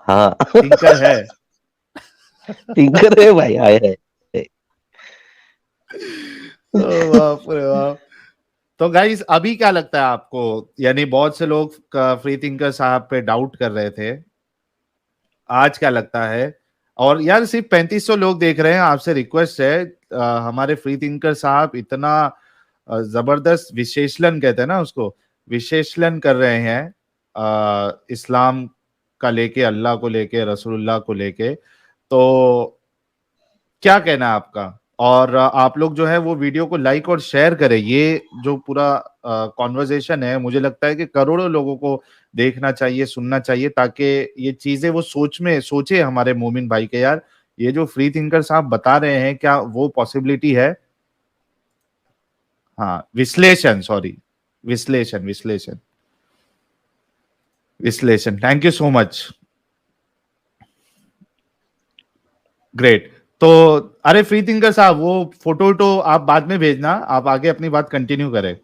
S3: हाँ।
S1: थिंकर है।
S3: थिंकर है भाई, आए है।
S1: ओ बाप रे बाप। तो गाइस अभी क्या लगता है आपको? यानी बहुत से लोग फ्री थिंकर साहब पे डाउट कर रहे थे, आज क्या लगता है? और यार सिर्फ 3500 लोग देख रहे हैं, आपसे रिक्वेस्ट है, हमारे फ्री थिंकर साहब इतना जबरदस्त विश्लेषण कहते हैं ना उसको, विश्लेषण कर रहे हैं इस्लाम का लेके, अल्लाह को लेके, रसूलुल्लाह को लेके, तो क्या कहना है आपका? और आप लोग जो है वो वीडियो को लाइक और शेयर करें। ये जो पूरा कॉन्वर्सेशन है, मुझे लगता है कि करोड़ों लोगों को देखना चाहिए, सुनना चाहिए, ताकि ये चीजें वो सोचे हमारे मोमिन भाई के, यार ये जो फ्री थिंकर साहब बता रहे हैं, क्या वो पॉसिबिलिटी है? हाँ, विश्लेषण, सॉरी, विश्लेषण विश्लेषण विश्लेषण। Thank you so much, great. तो अरे फ्री थिंकर साहब, वो फोटो तो आप बाद में भेजना, आप आगे अपनी बात कंटिन्यू करें।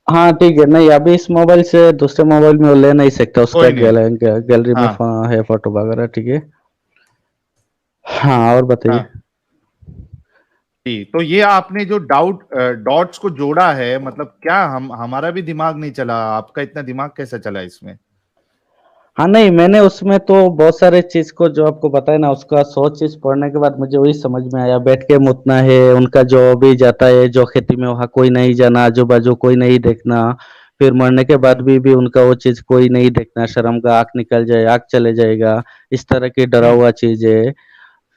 S2: हाँ ठीक है, नहीं अभी इस मोबाइल से दूसरे मोबाइल में वो ले नहीं सकता, उसका
S1: कोई नहीं।
S2: गैलरी में
S1: हाँ
S2: है फोटो वगैरह, ठीक है। हाँ और बताइए।
S1: हाँ जी, तो ये आपने जो डॉट्स को जोड़ा है, मतलब क्या हमारा भी दिमाग नहीं चला? आपका इतना दिमाग कैसे चला इसमें?
S2: हाँ नहीं, मैंने उसमें तो बहुत सारे चीज को जो आपको बताया ना, उसका 100 चीज पढ़ने के बाद मुझे वही समझ में आया। बैठ के मुतना है, उनका जो भी जाता है जो खेती में, वहाँ कोई नहीं जाना, आजू बाजू कोई नहीं देखना, फिर मरने के बाद भी उनका वो चीज कोई नहीं देखना, शर्म का आंख निकल जाए, आंख चले जाएगा, इस तरह की डरा
S1: हम्म
S2: हुआ चीज है।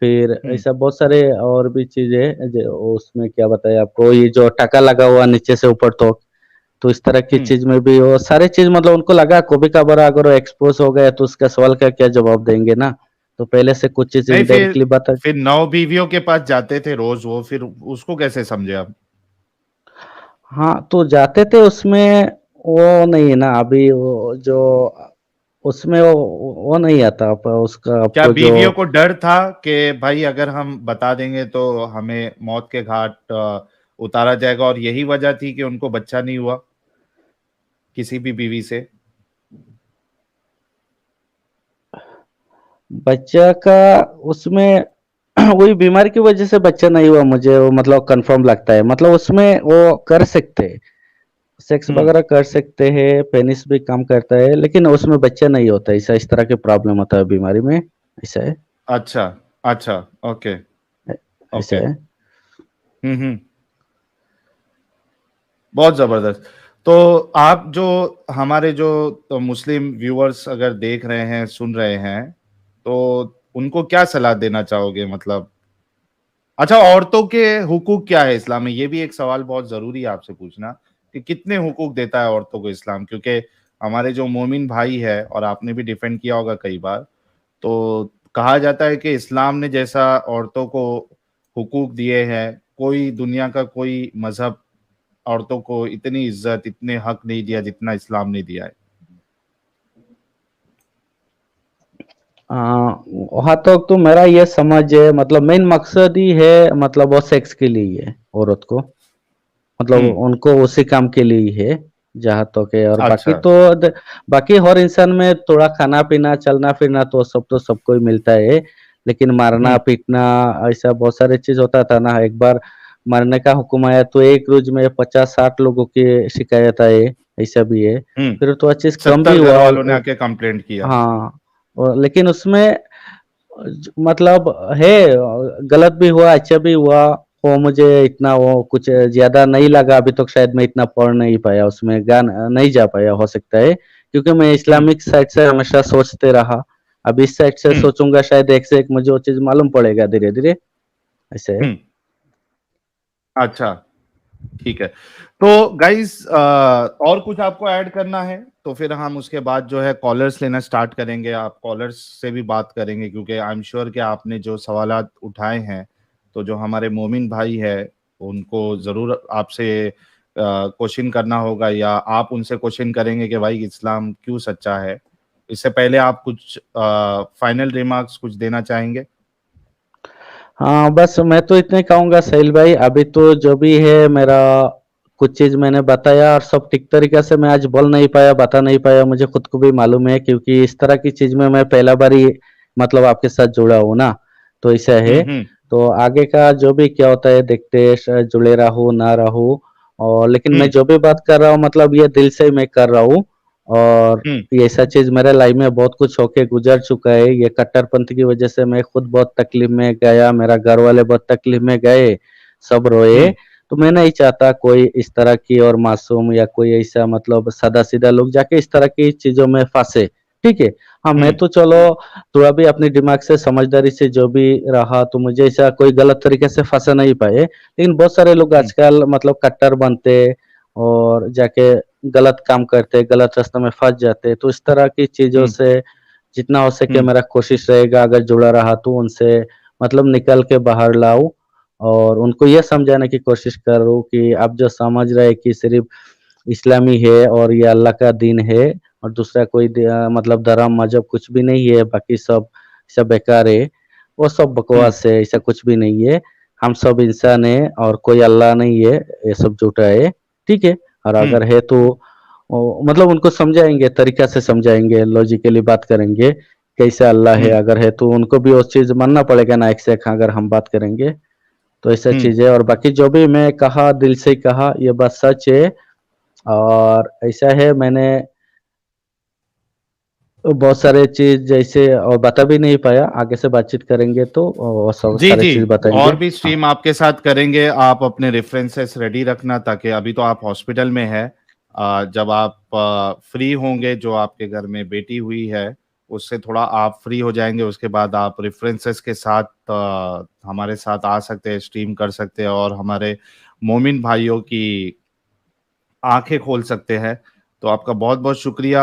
S2: फिर
S1: हम्म
S2: ऐसा बहुत सारे और भी चीजें जो उसमें क्या बताया आपको, ये जो टका लगा हुआ नीचे से ऊपर तो इस तरह की
S1: हम्म
S2: चीज में भी वो सारे चीज, मतलब उनको लगा कभी कभार अगर वो एक्सपोज हो गया तो उसका सवाल का क्या जवाब देंगे ना, तो पहले से कुछ चीज
S1: नहीं,
S2: इनडायरेक्टली बता।
S1: फिर नौ बीवियों के पास जाते थे रोज वो, फिर उसको कैसे समझे आप?
S2: हाँ तो जाते थे उसमें, वो नहीं है ना अभी, वो जो उसमें वो नहीं आता उसका
S1: क्या
S2: आपको जो।
S1: बीवियों को डर था कि भाई अगर हम बता देंगे तो हमें मौत के घाट उतारा जाएगा, और यही वजह थी कि उनको बच्चा नहीं हुआ किसी भी बीवी से?
S2: बच्चा का उसमें वही बीमारी की वजह से बच्चा नहीं हुआ, मुझे वो मतलब कंफर्म लगता है। मतलब उसमें वो कर सकते हैं, सेक्स
S1: हम्म
S2: वगैरह कर सकते हैं, पेनिस भी काम करता है, लेकिन उसमें बच्चा नहीं होता, ऐसा इस तरह के प्रॉब्लम होता है बीमारी में, ऐसा है।
S1: अच्छा अच्छा, ओके
S2: ऐसा
S1: ओके।
S2: है।
S1: हम्म, बहुत जबरदस्त। तो आप जो हमारे जो तो मुस्लिम व्यूअर्स अगर देख रहे हैं, सुन रहे हैं, तो उनको क्या सलाह देना चाहोगे? मतलब अच्छा, औरतों के हुकूक क्या है इस्लाम में? ये भी एक सवाल बहुत जरूरी है आपसे पूछना, कि कितने हुकूक देता है औरतों को इस्लाम? क्योंकि हमारे जो मोमिन भाई है, और आपने भी डिफेंड किया होगा कई बार, तो कहा जाता है कि इस्लाम ने जैसा औरतों को हुकूक दिए हैं, कोई दुनिया का कोई मजहब औरतों को इतनी इज्जत, इतने हक नहीं दिया जितना इस्लाम ने दिया है।
S2: वहाँ तक तो मेरा ये समझ है, मतलब मेन मकसद ही है, मतलब वो सेक्स के लिए ही है औरत को, मतलब
S1: हम्म
S2: उनको उसी काम के लिए ही है जहाँ तक है। और बाकी
S1: अच्छा।
S2: तो बाकी हर इंसान में थोड़ा खाना पीना चलना फिरना तो सबको ही मिलता है, लेकिन मारना
S1: हम्म
S2: पीटना ऐसा बहुत सारे चीज होता था ना। एक बार मारने का हुक्म आया तो एक रोज में 50-60 लोगों की शिकायत आए, ऐसा भी है।
S1: हम्म
S2: फिर तो चीज कम भी
S1: 70 घर
S2: हुआ
S1: वालों ने आके कंप्लेंट किया।
S2: हाँ। लेकिन उसमें मतलब है, गलत भी हुआ अच्छा भी हुआ। वो मुझे इतना वो कुछ ज्यादा नहीं लगा, अभी तक शायद मैं इतना पढ़ नहीं पाया उसमें, ज्ञान नहीं जा पाया हो सकता है, क्योंकि मैं
S1: हम्म
S2: इस्लामिक साइड से हमेशा सोचते रहा। अब इस साइड से
S1: हम्म
S2: सोचूंगा शायद एक से एक मुझे वो चीज मालूम पड़ेगा धीरे धीरे, ऐसे है।
S1: हम्म अच्छा, ठीक है। तो गाइस, और कुछ आपको ऐड करना है तो फिर हम उसके बाद जो है कॉलर्स लेना स्टार्ट करेंगे। आप कॉलर्स से भी बात करेंगे, क्योंकि आई एम श्योर कि आपने जो सवालात उठाए हैं, तो जो हमारे मोमिन भाई है उनको जरूर आपसे क्वेश्चन करना होगा, या आप उनसे क्वेश्चन करेंगे कि भाई इस्लाम क्यों सच्चा है। इससे पहले आप कुछ फाइनल रिमार्क्स कुछ देना चाहेंगे?
S2: हाँ बस मैं तो इतने कहूंगा साहिल भाई, अभी तो जो भी है मेरा कुछ चीज मैंने बताया और सब ठीक तरीके से मैं आज बोल नहीं पाया, बता नहीं पाया, मुझे खुद को भी मालूम है, क्योंकि इस तरह की चीज में मैं पहला बार ही मतलब आपके साथ जुड़ा हूँ ना, तो ऐसा है।
S1: हम्म।
S2: तो आगे का जो भी क्या होता है देखते जुड़े रहूं ना रहूं, और लेकिन मैं
S1: हम्म
S2: जो भी बात कर रहा हूँ मतलब ये दिल से मैं कर रहा हूँ। और
S1: हम्म
S2: ये ऐसा चीज मेरे लाइफ में बहुत कुछ होके गुजर चुका है, ये कट्टरपंथ की वजह से मैं खुद बहुत तकलीफ में गया, मेरा घर वाले बहुत तकलीफ में गए, सब रोए।
S1: हम्म
S2: तो मैं नहीं चाहता कोई इस तरह की और मासूम या कोई ऐसा मतलब सादा सीधा लोग जाके इस तरह की चीजों में फंसे। ठीक है। हाँ, मैं तो चलो थोड़ा भी अपनी दिमाग से समझदारी से जो भी रहा तो मुझे ऐसा कोई गलत तरीके से फंसा नहीं पाए। लेकिन बहुत सारे लोग आजकल मतलब कट्टर बनते और जाके गलत काम करते, गलत रास्ते में फँस जाते। तो इस तरह की चीज़ों से जितना हो सके मेरा कोशिश रहेगा अगर जुड़ा रहा तो उनसे मतलब निकल के बाहर लाऊँ और उनको ये समझाने की कोशिश करूँ कि आप जो समझ रहे हैं कि सिर्फ़ इस्लामी है और ये अल्लाह का दीन है और दूसरा कोई मतलब धर्म मज़हब कुछ भी नहीं है, बाकी सब बेकार है। वो सब बकवास है, ऐसा कुछ भी नहीं है। हम सब इंसान हैं और कोई अल्लाह नहीं है, ये सब झूठा है, ठीक है? और अगर है तो मतलब उनको समझाएँगे, तरीक़ा से समझाएँगे, लॉजिकली बात करेंगे, कैसे अल्लाह है, अगर है तो उनको भी वो चीज़ मानना पड़ेगा ना एक से एक अगर हम बात करेंगे। तो ऐसा चीज़ है और बाकी जो भी मैं कहा, दिल से कहा, ये बात सच है और ऐसा है मैंने बहुत सारे चीज़ जैसे और बता भी नहीं पाया, आगे से बातचीत करेंगे तो सब
S1: जी,
S2: सारे चीज़
S1: जी।
S2: बताएँगे।
S1: और भी
S2: हाँ।
S1: स्ट्रीम आपके साथ करेंगे, आप अपने रेफ़रेंसेस रेडी रखना ताकि अभी तो आप हॉस्पिटल में हैं। जब आप फ्री होंगे, जो आपके घर में बेटी हुई है, उससे थोड़ा आप फ्री हो जाएँगे, उसके बाद आप रेफ़रेंसेस के साथ हमारे साथ आ सकते हैं, स्ट्रीम कर सकते हैं और हमारे मोमिन भाइयों की आँखें खोल सकते हैं। तो आपका बहुत-बहुत शुक्रिया।